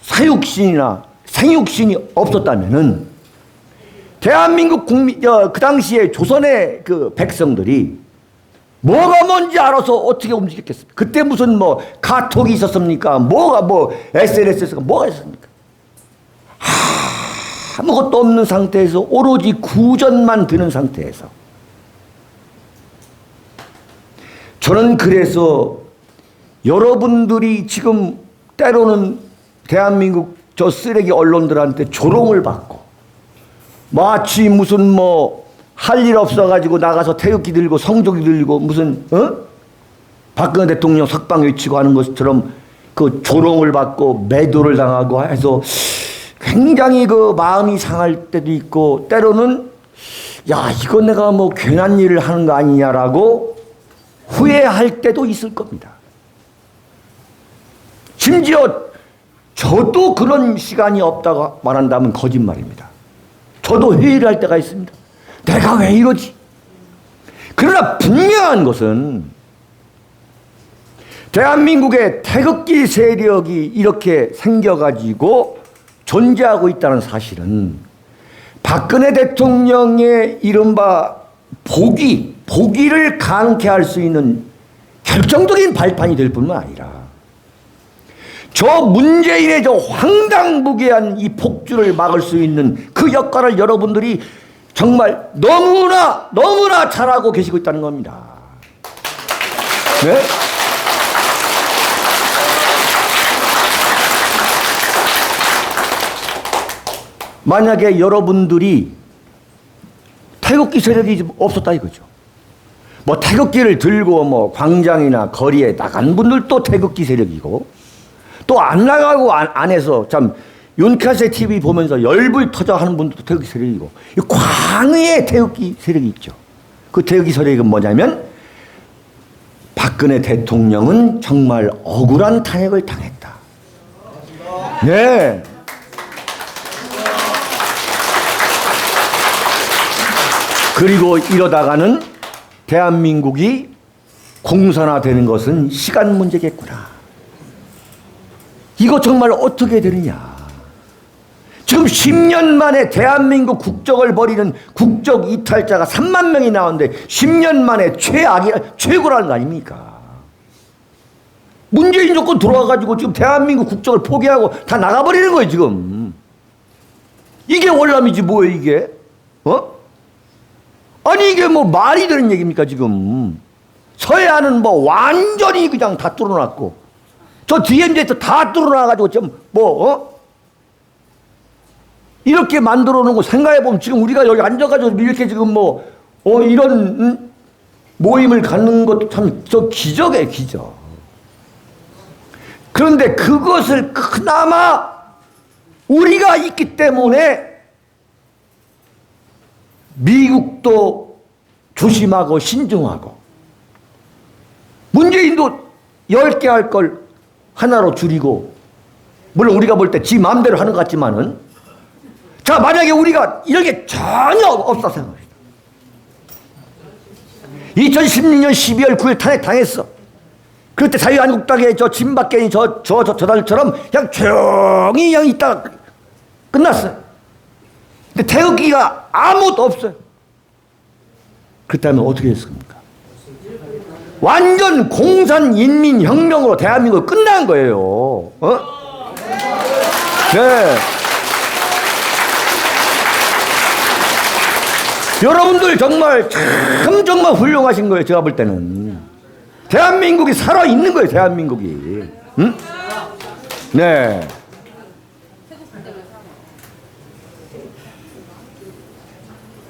사육신이나 생육신이 없었다면은 대한민국 국민, 그 당시에 조선의 그 백성들이 뭐가 뭔지 알아서 어떻게 움직였겠습니까? 그때 무슨 카톡이 있었습니까? SNS가 뭐가 있었습니까? 아무것도 없는 상태에서 오로지 구전만 드는 상태에서 저는 그래서 여러분들이 지금 때로는 대한민국 저 쓰레기 언론들한테 조롱을 받고 마치 무슨 할 일 없어가지고 나가서 태극기 들고 성조기 들고 무슨 박근혜 대통령 석방 외치고 하는 것처럼 그 조롱을 받고 매도를 당하고 해서 굉장히 그 마음이 상할 때도 있고 때로는 야 이건 내가 괜한 일을 하는 거 아니냐라고 후회할 때도 있을 겁니다. 심지어 저도 그런 시간이 없다고 말한다면 거짓말입니다. 저도 회의를 할 때가 있습니다. 내가 왜 이러지? 그러나 분명한 것은 대한민국의 태극기 세력이 이렇게 생겨가지고 존재하고 있다는 사실은 박근혜 대통령의 이른바 복위를 강케할 수 있는 결정적인 발판이 될 뿐만 아니라 저 문재인의 저 황당무계한 이 폭주를 막을 수 있는 그 역할을 여러분들이 정말 너무나 잘하고 계시고 있다는 겁니다. 네? 만약에 여러분들이 태극기 세력이 없었다 이거죠. 뭐 태극기를 들고 뭐 광장이나 거리에 나간 분들도 태극기 세력이고 또 안 나가고 안에서 참 윤카세 TV 보면서 열불 터져 하는 분들도 태극기 세력이고 이 광의의 태극기 세력이 있죠. 그 태극기 세력은 뭐냐면 박근혜 대통령은 정말 억울한 탄핵을 당했다. 네. 그리고 이러다가는 대한민국이 공산화되는 것은 시간 문제겠구나. 이거 정말 어떻게 되느냐. 지금 10년 만에 대한민국 국적을 버리는 국적 이탈자가 3만 명이 나오는데 10년 만에 최고라는 거 아닙니까? 문재인 정권 들어와가지고 지금 대한민국 국적을 포기하고 다 나가버리는 거예요, 지금. 이게 월남이지 뭐예요, 이게? 아니 이게 뭐 말이 되는 얘기입니까 지금. 서해안은 뭐 완전히 그냥 다 뚫어놨고 저 DMZ 다 뚫어놔가지고 이렇게 만들어 놓은 거 생각해보면 지금 우리가 여기 앉아가지고 이렇게 지금 이런 모임을 갖는 것도 참 저 기적이에요, 기적. 그런데 그것을 그나마 우리가 있기 때문에 미국도 조심하고 신중하고 문재인도 10개 할 걸 하나로 줄이고 물론 우리가 볼 때 지 마음대로 하는 것 같지만은 자 만약에 우리가 이런 게 전혀 없다 생각합니다. 2016년 12월 9일 탄핵 당했어. 그때 자유한국당의 저 진박견이 저달처럼 그냥 조용히 그냥 있다가 끝났어요. 근데 태극기가 아무것도 없어요. 그렇다면 어떻게 했습니까? 완전 공산인민혁명으로 대한민국이 끝난 거예요. 네. 여러분들 정말 정말 훌륭하신 거예요. 제가 볼 때는. 대한민국이 살아있는 거예요. 대한민국이. 응? 네.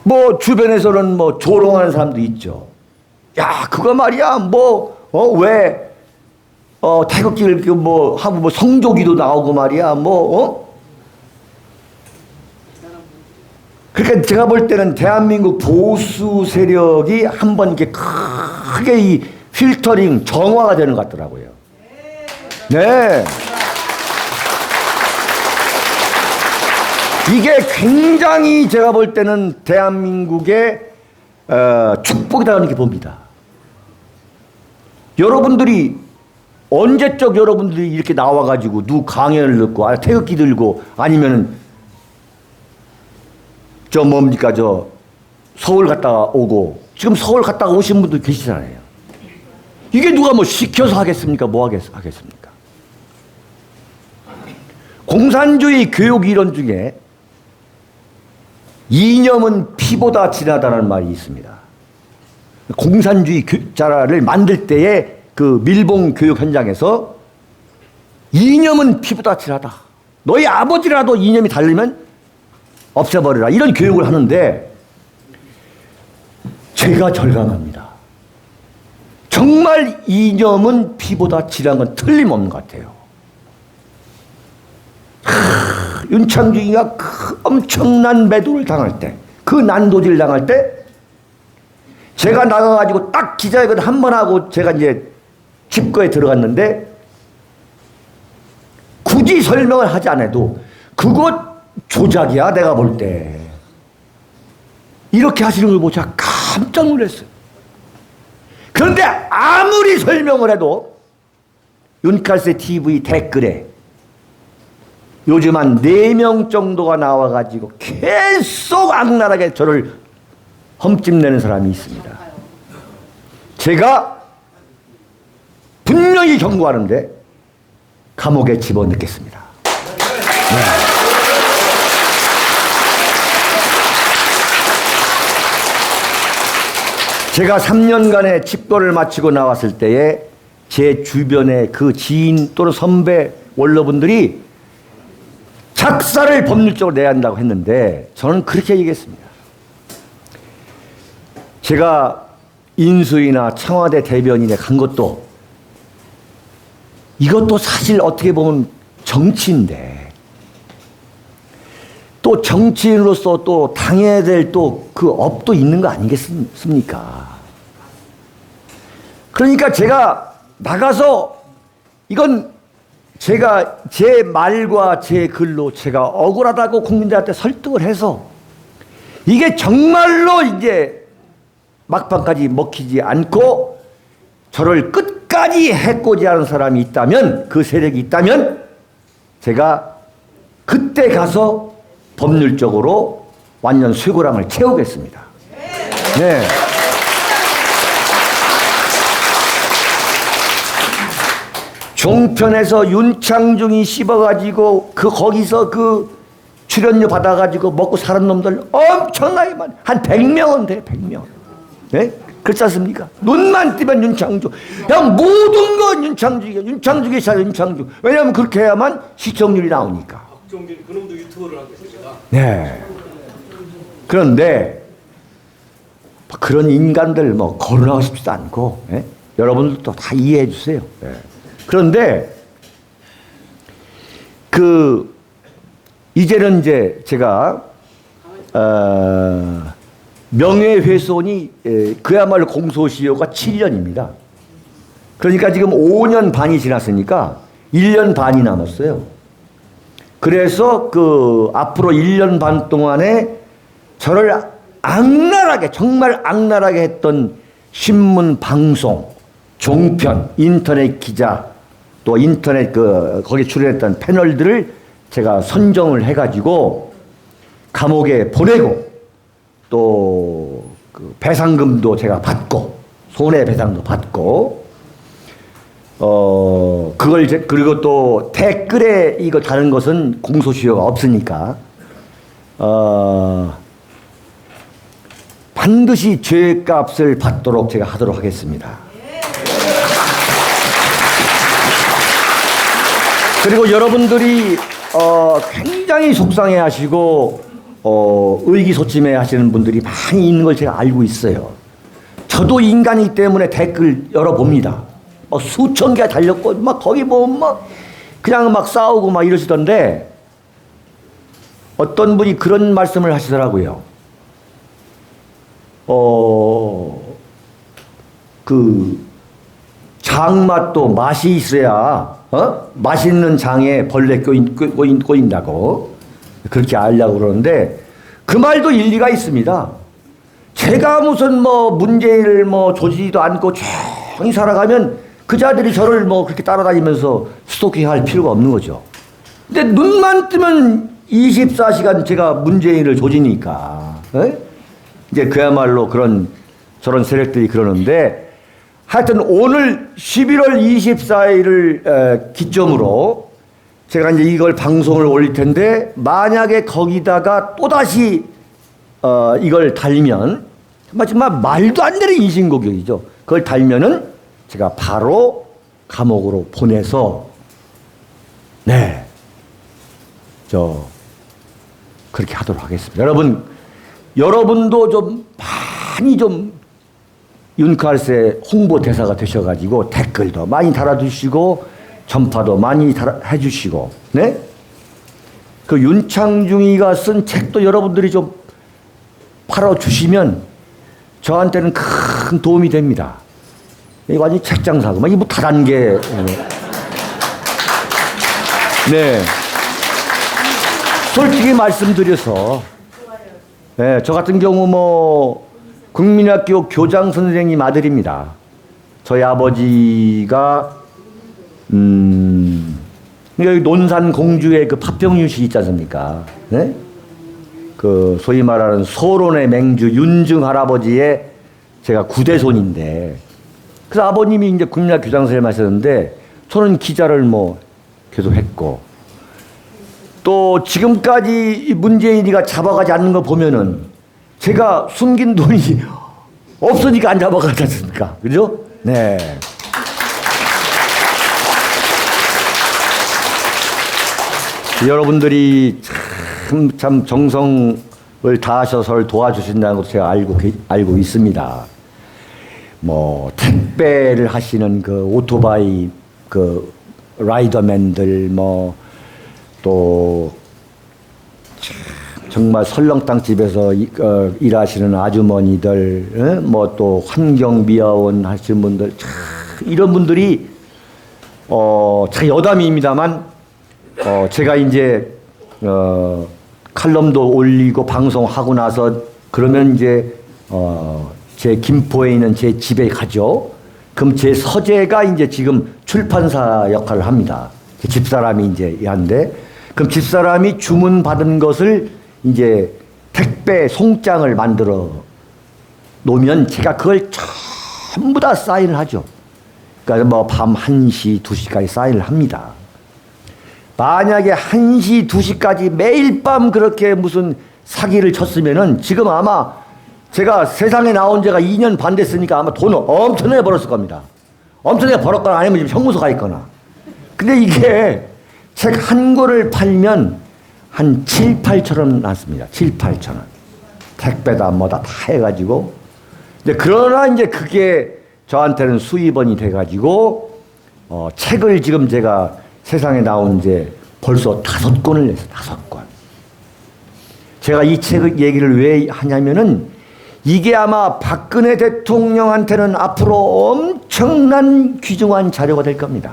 뭐 주변에서는 뭐 조롱하는 사람도 있죠. 야 그거 말이야 왜 태극기를 하고 성조기도 나오고 말이야 그러니까 제가 볼 때는 대한민국 보수 세력이 한번 이렇게 크게 이 필터링 정화가 되는 것 같더라고요. 네. 이게 굉장히 제가 볼 때는 대한민국의 축복이다 이렇게 봅니다. 여러분들이 언제적 여러분들이 이렇게 나와가지고 누 강연을 듣고 태극기 들고 아니면은 서울 갔다가 오고 지금 서울 갔다가 오신 분들 계시잖아요. 이게 누가 시켜서 하겠습니까? 뭐 하겠습니까? 공산주의 교육 이론 중에 이념은 피보다 진하다는 말이 있습니다. 공산주의 자를 만들 때의 그 밀봉 교육 현장에서 이념은 피보다 진하다. 너희 아버지라도 이념이 다르면 없애버려라. 이런 교육을 하는데 제가 절감합니다. 정말 이념은 피보다 진한 건 틀림없는 것 같아요. 윤창중이가 그 엄청난 매도를 당할 때, 그 난도질 당할 때, 제가 나가가지고 딱 기자회견 한 번 하고 제가 이제 집거에 들어갔는데, 굳이 설명을 하지 않아도, 그거 조작이야, 내가 볼 때. 이렇게 하시는 걸 보고 제가 깜짝 놀랐어요. 그런데 아무리 설명을 해도, 윤칼세 TV 댓글에 요즘 한 4명 정도가 나와가지고 계속 악랄하게 저를 험집내는 사람이 있습니다. 제가 분명히 경고하는데 감옥에 집어넣겠습니다. 네. 제가 3년간의 집도를 마치고 나왔을 때에 제 주변에 그 지인 또는 선배 원로분들이 작사를 법률적으로 내야 한다고 했는데 저는 그렇게 얘기했습니다. 제가 인수위나 청와대 대변인에 간 것도 이것도 사실 어떻게 보면 정치인데 또 정치인으로서 또 당해야 될 또 그 업도 있는 거 아니겠습니까? 그러니까 제가 나가서 이건 제가 제 말과 제 글로 제가 억울하다고 국민들한테 설득을 해서 이게 정말로 이제 막판까지 먹히지 않고 저를 끝까지 해코지 하는 사람이 있다면 그 세력이 있다면 제가 그때 가서 법률적으로 완전 쇠고랑을 채우겠습니다. 네. 종편에서 윤창중이 씹어가지고 거기서 그 출연료 받아가지고 먹고 사는 놈들 엄청나게 많아. 한 100명은 돼, 100명. 네? 그렇지 않습니까? 눈만 뜨면 윤창중. 그냥 모든 건 윤창중이야. 윤창중이 잘 윤창중. 왜냐하면 그렇게 해야만 시청률이 나오니까. 박종길 그놈도 유튜버를 하고 있습니다. 네. 그런데 그런 인간들 뭐 거론하고 싶지도 않고 여러분들도 다 이해해 주세요. 그런데 이제는 이제 제가 명예훼손이 그야말로 공소시효가 7년입니다. 그러니까 지금 5년 반이 지났으니까 1년 반이 남았어요. 그래서 앞으로 1년 반 동안에 저를 악랄하게 정말 악랄하게 했던 신문, 방송, 종편, 인터넷 기자 또 인터넷 거기 출연했던 패널들을 제가 선정을 해가지고 감옥에 보내고 또 배상금도 제가 받고 손해배상도 받고 그리고 또 댓글에 이거 다른 것은 공소시효가 없으니까 반드시 죄값을 받도록 제가 하도록 하겠습니다. 그리고 여러분들이 굉장히 속상해하시고 의기소침해 하시는 분들이 많이 있는 걸 제가 알고 있어요. 저도 인간이기 때문에 댓글 열어봅니다. 수천 개가 달렸고 막 거기 그냥 막 싸우고 막 이러시던데 어떤 분이 그런 말씀을 하시더라고요. 장맛도 맛이 있어야 맛있는 장에 벌레 꼬인다고 그렇게 알려고 그러는데 그 말도 일리가 있습니다. 제가 무슨 문제를 조지지도 않고 조용히 살아가면 그 자들이 저를 그렇게 따라다니면서 스토킹할 필요가 없는 거죠. 근데 눈만 뜨면 24시간 제가 문재인을 조지니까 이제 그야말로 저런 세력들이 그러는데 하여튼 오늘 11월 24일을 기점으로 제가 이제 이걸 방송을 올릴 텐데 만약에 거기다가 또다시 이걸 달면 정말 말도 안 되는 인신공격이죠. 그걸 달면은 제가 바로 감옥으로 보내서 그렇게 하도록 하겠습니다. 여러분도 좀 많이 윤칼세 홍보 대사가 되셔가지고 댓글도 많이 달아주시고 전파도 많이 해주시고 그 윤창중이가 쓴 책도 여러분들이 좀 팔아주시면 저한테는 큰 도움이 됩니다. 이게 완전히 책 장사고 이게 다단계 솔직히 말씀드려서 저 같은 경우 국민학교 교장 선생님 아들입니다. 저희 아버지가 여기 논산 공주의 그 파평유씨 있지 않습니까? 네? 그 소위 말하는 소론의 맹주 윤증 할아버지의 제가 구대손인데, 그래서 아버님이 이제 국민학 교장 선생님 하셨는데 저는 기자를 뭐 계속 했고, 또 지금까지 문재인이가 잡아가지 않는 거 보면은 제가 숨긴 돈이 없으니까 안 잡아가지 않습니까? 그죠? 네. 여러분들이 참 정성을 다하셔서 저를 도와주신다는 것도 제가 알고 있습니다. 뭐 택배를 하시는 그 오토바이 그 라이더맨들, 뭐 또 정말 설렁탕 집에서 일하시는 아주머니들, 뭐 또 환경미화원 하시는 분들, 이런 분들이 참 여담입니다만 제가 이제 칼럼도 올리고 방송하고 나서 그러면 이제 제 김포에 있는 제 집에 가죠. 그럼 제 서재가 이제 지금 출판사 역할을 합니다. 집사람이 이제 한데, 그럼 집사람이 주문 받은 것을 이제 택배 송장을 만들어 놓으면 제가 그걸 전부 다 사인을 하죠. 그러니까 뭐 밤 1시, 2시까지 사인을 합니다. 만약에 1시, 2시까지 매일 밤 그렇게 무슨 사기를 쳤으면은 지금 아마 제가 세상에 나온 지가 2년 반 됐으니까 아마 돈을 엄청나게 벌었을 겁니다. 엄청나게 벌었거나 아니면 지금 형무소 가 있거나. 근데 이게 책 한 권을 팔면 한 7, 8천 원 났습니다. 7, 8천 원. 택배다 뭐다 다 해가지고. 이제 그러나 이제 그게 저한테는 수입원이 돼가지고 책을 지금 제가 세상에 나온 지 벌써 5권을 냈어요. 5권. 제가 이 책 얘기를 왜 하냐면은 이게 아마 박근혜 대통령한테는 앞으로 엄청난 귀중한 자료가 될 겁니다.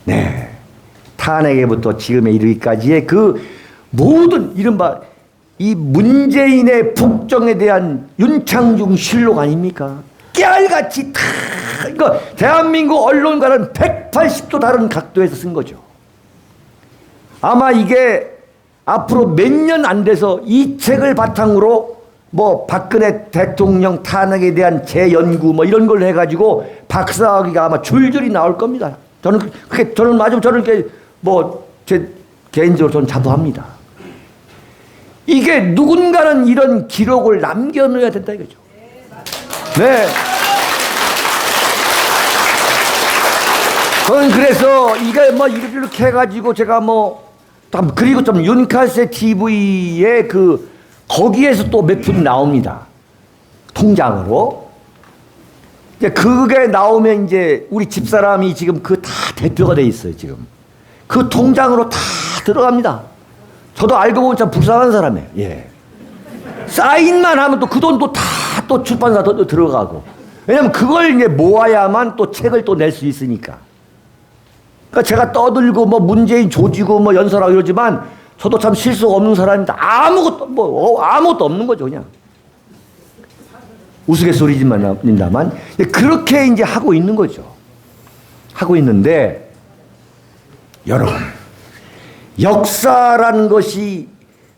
네. 탄핵에부터 지금에 이르기까지의 그 모든 이른바 이 문재인의 북정에 대한 윤창중 실록 아닙니까? 깨알같이 다 이거 대한민국 언론과는 180도 다른 각도에서 쓴 거죠. 아마 이게 앞으로 몇 년 안 돼서 이 책을 바탕으로 뭐 박근혜 대통령 탄핵에 대한 재연구 뭐 이런 걸 해가지고 박사학위가 아마 줄줄이 나올 겁니다. 저는 아주 저는 뭐 제 개인적으로 저는 자부합니다. 이게 누군가는 이런 기록을 남겨놓아야 된다 이거죠. 네. 저는 그래서 이게 뭐 이렇게 해가지고 제가 뭐 그리고 좀 윤칼세 TV에 거기에서 또 몇 푼 나옵니다. 통장으로. 이제 그게 나오면 이제 우리 집사람이 지금 그 다 대표가 돼 있어요, 지금. 그 통장으로 다 들어갑니다. 저도 알고 보면 참 불쌍한 사람이에요. 예. 사인만 하면 또 그 돈도 다 또 출판사 도 들어가고. 왜냐면 그걸 이제 모아야만 또 책을 또 낼 수 있으니까. 그러니까 제가 떠들고 뭐 문재인 조지고 뭐 연설하고 이러지만 저도 참 실수 없는 사람입니다. 아무것도 없는 거죠, 그냥. 우스갯소리지만 그렇게 이제 하고 있는 거죠. 하고 있는데 여러분, 역사라는 것이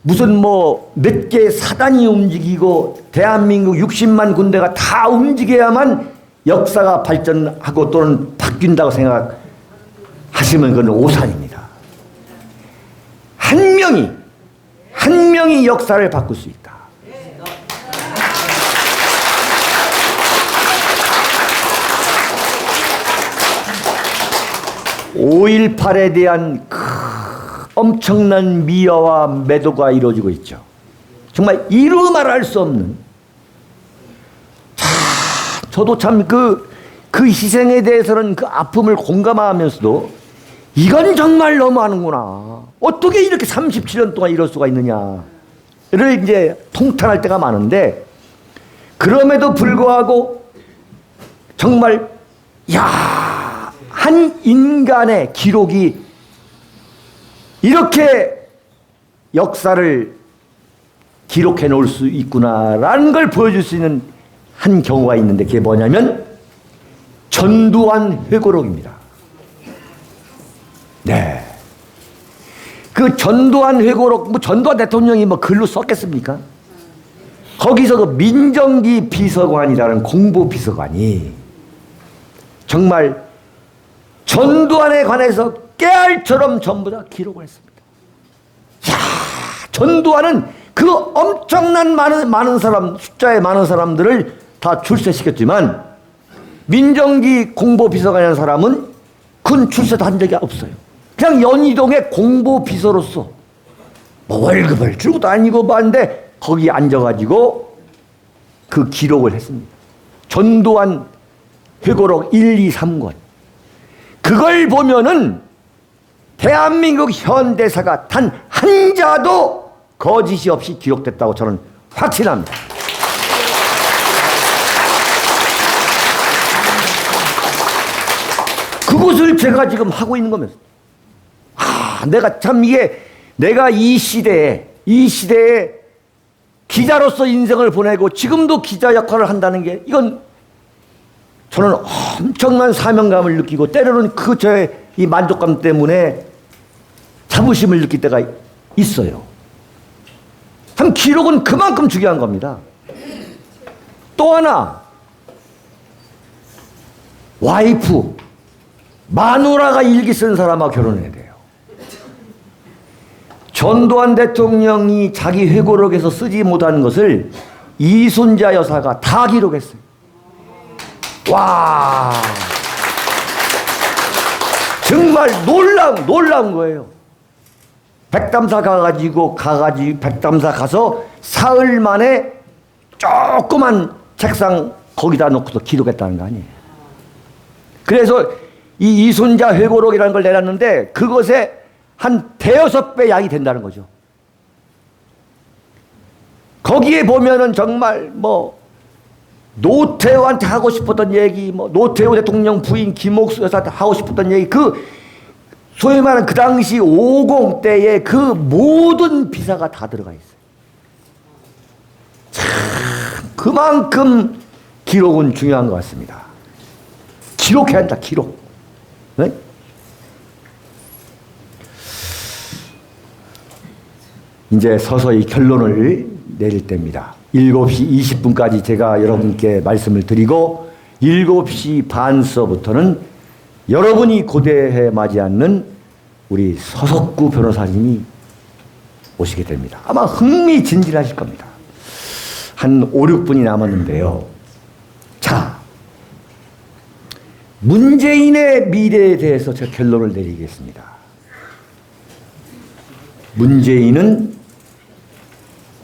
무슨 뭐 몇 개의 사단이 움직이고 대한민국 60만 군대가 다 움직여야만 역사가 발전하고 또는 바뀐다고 생각하시면 그건 오산입니다. 한 명이 역사를 바꿀 수 있다. 5.18에 대한 엄청난 미화와 매도가 이루어지고 있죠. 정말 이루 말할 수 없는. 저도 참 그 희생에 대해서는 그 아픔을 공감하면서도 이건 정말 너무하는구나. 어떻게 이렇게 37년 동안 이럴 수가 있느냐를 이제 통탄할 때가 많은데, 그럼에도 불구하고 정말 한 인간의 기록이 이렇게 역사를 기록해 놓을 수 있구나라는 걸 보여줄 수 있는 한 경우가 있는데, 그게 뭐냐면 전두환 회고록입니다. 네. 그 전두환 회고록, 뭐 전두환 대통령이 뭐 글로 썼겠습니까? 거기서 그 민정기 비서관이라는 공보 비서관이 정말 전두환에 관해서 깨알처럼 전부 다 기록을 했습니다. 야, 전두환은 그 엄청난 많은 사람, 숫자의 많은 사람들을 다 출세시켰지만 민정기 공보 비서관이라는 사람은 군 출세도 한 적이 없어요. 그냥 연희동의 공보 비서로서 뭐 월급을 주고도 아니고 뭐 하는데 거기 앉아가지고 그 기록을 했습니다. 전두환 회고록 1, 2, 3권. 그걸 보면은 대한민국 현대사가 단 한 자도 거짓이 없이 기록됐다고 저는 확신합니다. 그것을 제가 지금 하고 있는 거면서. 내가 참 내가 이 시대에 기자로서 인생을 보내고 지금도 기자 역할을 한다는 게 이건 저는 엄청난 사명감을 느끼고 때로는 그 저의 이 만족감 때문에 자부심을 느낄 때가 있어요. 참 기록은 그만큼 중요한 겁니다. 또 하나, 와이프, 마누라가 일기 쓴 사람하고 결혼해야 돼요. 전두환 대통령이 자기 회고록에서 쓰지 못한 것을 이순자 여사가 다 기록했어요. 와, 정말 놀라운 거예요. 백담사 백담사 가서 사흘 만에 조그만 책상 거기다 놓고서 기록했다는 거 아니에요. 그래서 이 이순자 회고록이라는 걸 내놨는데 그것에 한 대여섯 배 양이 된다는 거죠. 거기에 보면은 정말 뭐 노태우한테 하고 싶었던 얘기, 뭐 노태우 대통령 부인 김옥수 여사한테 하고 싶었던 얘기, 그 소위 말하는 그 당시 50 때의 그 모든 비사가 다 들어가 있어요. 참 그만큼 기록은 중요한 것 같습니다. 기록해야 한다, 기록. 네? 이제 서서히 결론을 내릴 때입니다. 7시 20분까지 제가 여러분께 말씀을 드리고 7시 반서부터는 여러분이 고대해 맞이하는 우리 서석구 변호사님이 오시게 됩니다. 아마 흥미진진하실 겁니다. 한 5, 6분이 남았는데요. 자, 문재인의 미래에 대해서 제가 결론을 내리겠습니다. 문재인은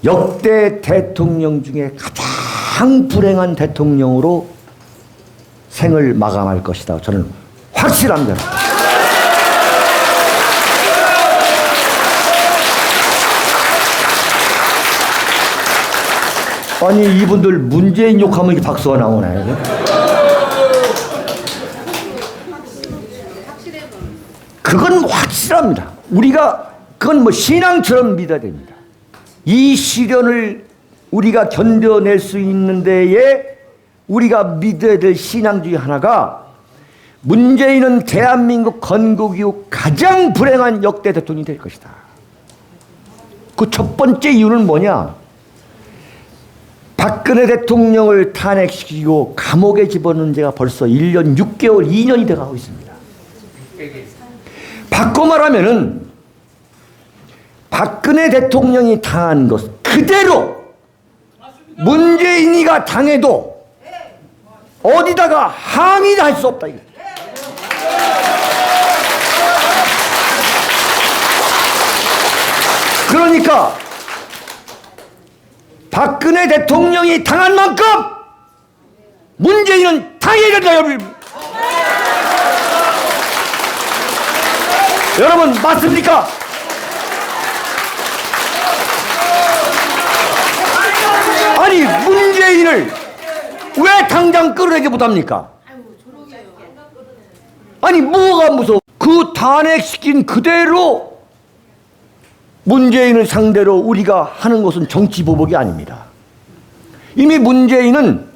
역대 대통령 중에 가장 불행한 대통령으로 생을 마감할 것이다. 저는 확실합니다. 아니 이분들 문재인 욕하면 이렇게 박수가 나오나요? 그건 확실합니다. 그건 뭐 신앙처럼 믿어야 됩니다. 이 시련을 우리가 견뎌낼 수 있는 데에 우리가 믿어야 될 신앙 중에 하나가 문재인은 대한민국 건국 이후 가장 불행한 역대 대통령이 될 것이다. 그 첫 번째 이유는 뭐냐? 박근혜 대통령을 탄핵시키고 감옥에 집어넣은 지가 벌써 1년 6개월, 2년이 돼가고 있습니다. 바꿔 말하면은 박근혜 대통령이 당한 것 그대로 문재인이가 당해도 어디다가 항의를 할 수 없다. 그러니까 박근혜 대통령이 당한 만큼 문재인은 당해야 된다. 여러분 맞습니까? 아니 문재인을 왜 당장 끌어내지 못합니까? 아니 뭐가 무서워? 그 탄핵시킨 그대로 문재인을 상대로 우리가 하는 것은 정치보복이 아닙니다. 이미 문재인은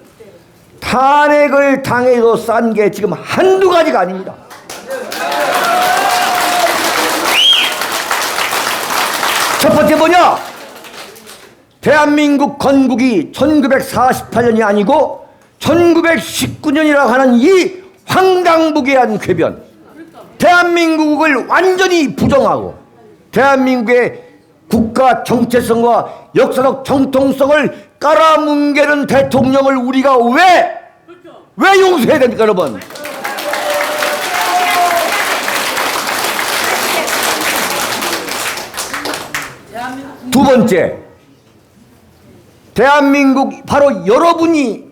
탄핵을 당해서 싼 게 지금 한두 가지가 아닙니다. 번째 뭐냐? 대한민국 건국이 1948년이 아니고 1919년이라고 하는 이 황당무계한 궤변, 대한민국을 완전히 부정하고 대한민국의 국가 정체성과 역사적 정통성을 깔아뭉개는 대통령을 우리가 왜 용서해야 됩니까, 여러분? 두 번째, 대한민국 바로 여러분이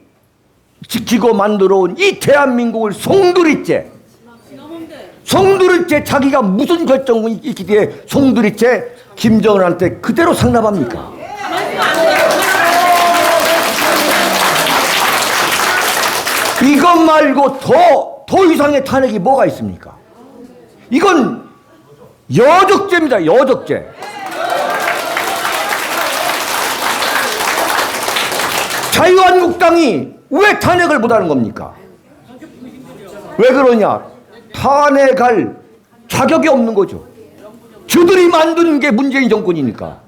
지키고 만들어온 이 대한민국을 송두리째 자기가 무슨 결정이 있기에 송두리째 김정은한테 그대로 상납합니까? 이것 말고 더 이상의 탄핵이 뭐가 있습니까? 이건 여적죄입니다. 여적죄. 자유한국당이 왜 탄핵을 못하는 겁니까? 왜 그러냐? 탄핵할 자격이 없는 거죠. 저들이 만든 게 문재인 정권이니까.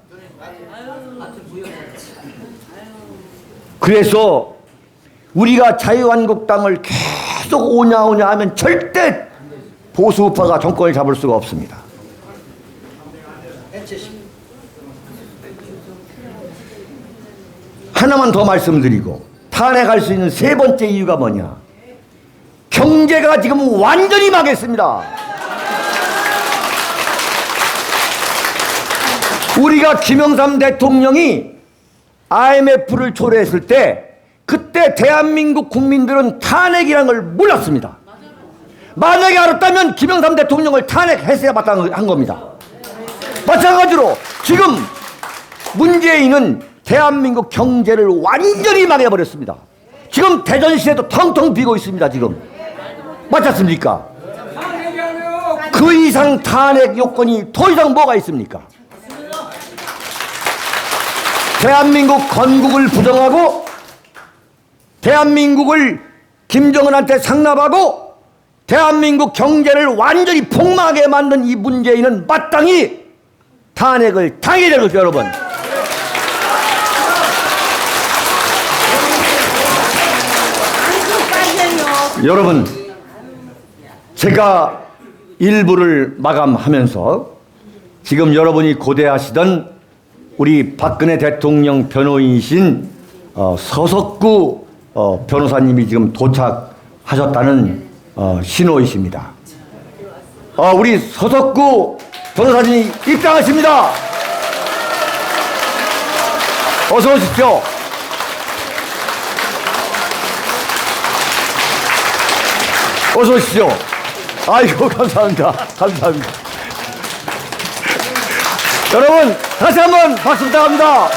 그래서 우리가 자유한국당을 계속 오냐 하면 절대 보수우파가 정권을 잡을 수가 없습니다. 하나만 더 말씀드리고, 탄핵할 수 있는 세 번째 이유가 뭐냐? 경제가 지금 완전히 망했습니다. 우리가 김영삼 대통령이 IMF를 초래했을 때 그때 대한민국 국민들은 탄핵이라는 걸 몰랐습니다. 만약에 알았다면 김영삼 대통령을 탄핵했어야 마땅한 겁니다. 마찬가지로 지금 문재인은 대한민국 경제를 완전히 망해버렸습니다. 지금 대전시에도 텅텅 비고 있습니다. 지금 맞지 않습니까? 그 이상 탄핵 요건이 더 이상 뭐가 있습니까? 대한민국 건국을 부정하고 대한민국을 김정은한테 상납하고 대한민국 경제를 완전히 폭망하게 만든 이 문재인은 마땅히 탄핵을 당해야 되는 거죠, 여러분. 여러분, 제가 일부를 마감하면서 지금 여러분이 고대하시던 우리 박근혜 대통령 변호인이신 서석구 변호사님이 지금 도착하셨다는 신호이십니다. 우리 서석구 변호사님이 입장하십니다. 어서 오십시오. 어서 오십시오. 아이고, 감사합니다. 감사합니다. 여러분, 다시 한번 박수 부탁합니다.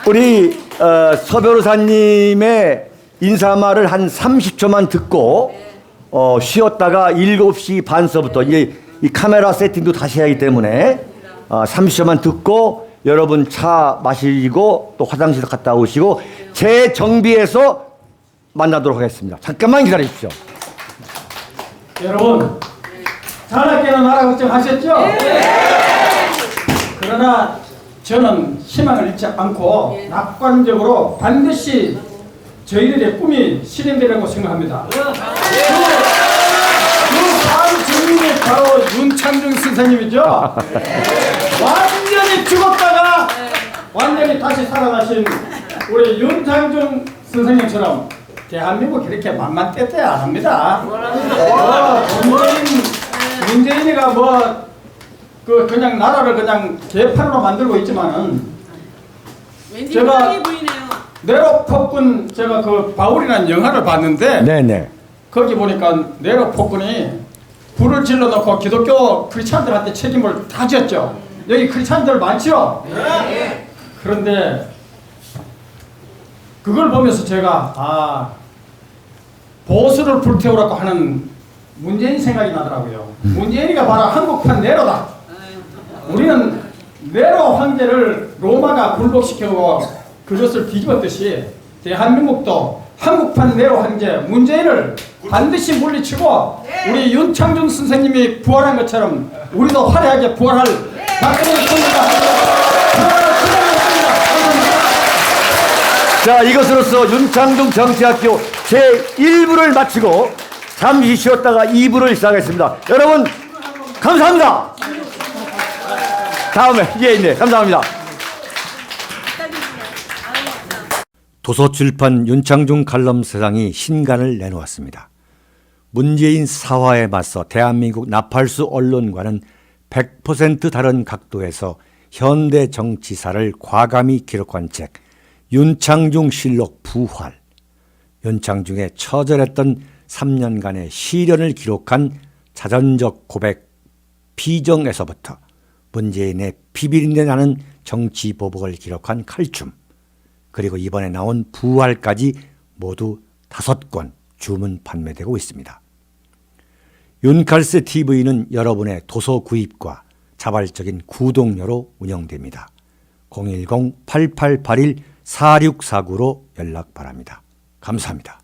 우리 서 변호사님의 인사말을 한 30초만 듣고 쉬었다가 7시 반서부터 이제 이 카메라 세팅도 다시 해야 하기 때문에 30초만 듣고 여러분 차 마시고 또 화장실 갔다 오시고 재정비해서 만나도록 하겠습니다. 잠깐만 기다리십시오. 여러분, 자나깨나 나라 걱정하셨죠? 그러나 저는 희망을 잃지 않고 낙관적으로 반드시 저희들의 꿈이 실현되라고 생각합니다. 그 다음 주인이 바로 윤창중 선생님이죠. 완전히 죽었다가 완전히 다시 살아나신 우리 윤창중 선생님처럼 대한민국 그렇게 만만때때 안 합니다. 문재인이가 그냥 나라를 그냥 개판으로 만들고 있지만은 제가 네로 폭군 제가 그 바울이라는 영화를 봤는데 네네. 거기 보니까 네로 폭군이 불을 질러놓고 기독교 크리스찬들한테 책임을 다 졌죠. 여기 크리스찬들 많죠? 네. 그런데 그걸 보면서 제가 보수를 불태우라고 하는 문재인 생각이 나더라고요. 문재인이가 바로 한국판 네로다. 우리는 네로 황제를 로마가 굴복시키고 그것을 뒤집었듯이 대한민국도 한국판 네오 황제 문재인을 반드시 물리치고 우리 윤창중 선생님이 부활한 것처럼 우리도 화려하게 부활할 박근혜 대통령과 부활할 시간이었습니다. 자, 이것으로서 윤창중 정치학교 제1부를 마치고 잠시 쉬었다가 2부를 시작하겠습니다. 여러분 감사합니다. 다음에 네, 감사합니다. 도서출판 윤창중 칼럼세상이 신간을 내놓았습니다. 문재인 사화에 맞서 대한민국 나팔수 언론과는 100% 다른 각도에서 현대 정치사를 과감히 기록한 책 윤창중 실록 부활, 윤창중의 처절했던 3년간의 시련을 기록한 자전적 고백 비정에서부터 문재인의 비비린내 나는 정치 보복을 기록한 칼춤, 그리고 이번에 나온 부활까지 모두 5권 주문 판매되고 있습니다. 윤칼세 TV는 여러분의 도서 구입과 자발적인 구독료로 운영됩니다. 010-8881-4649로 연락 바랍니다. 감사합니다.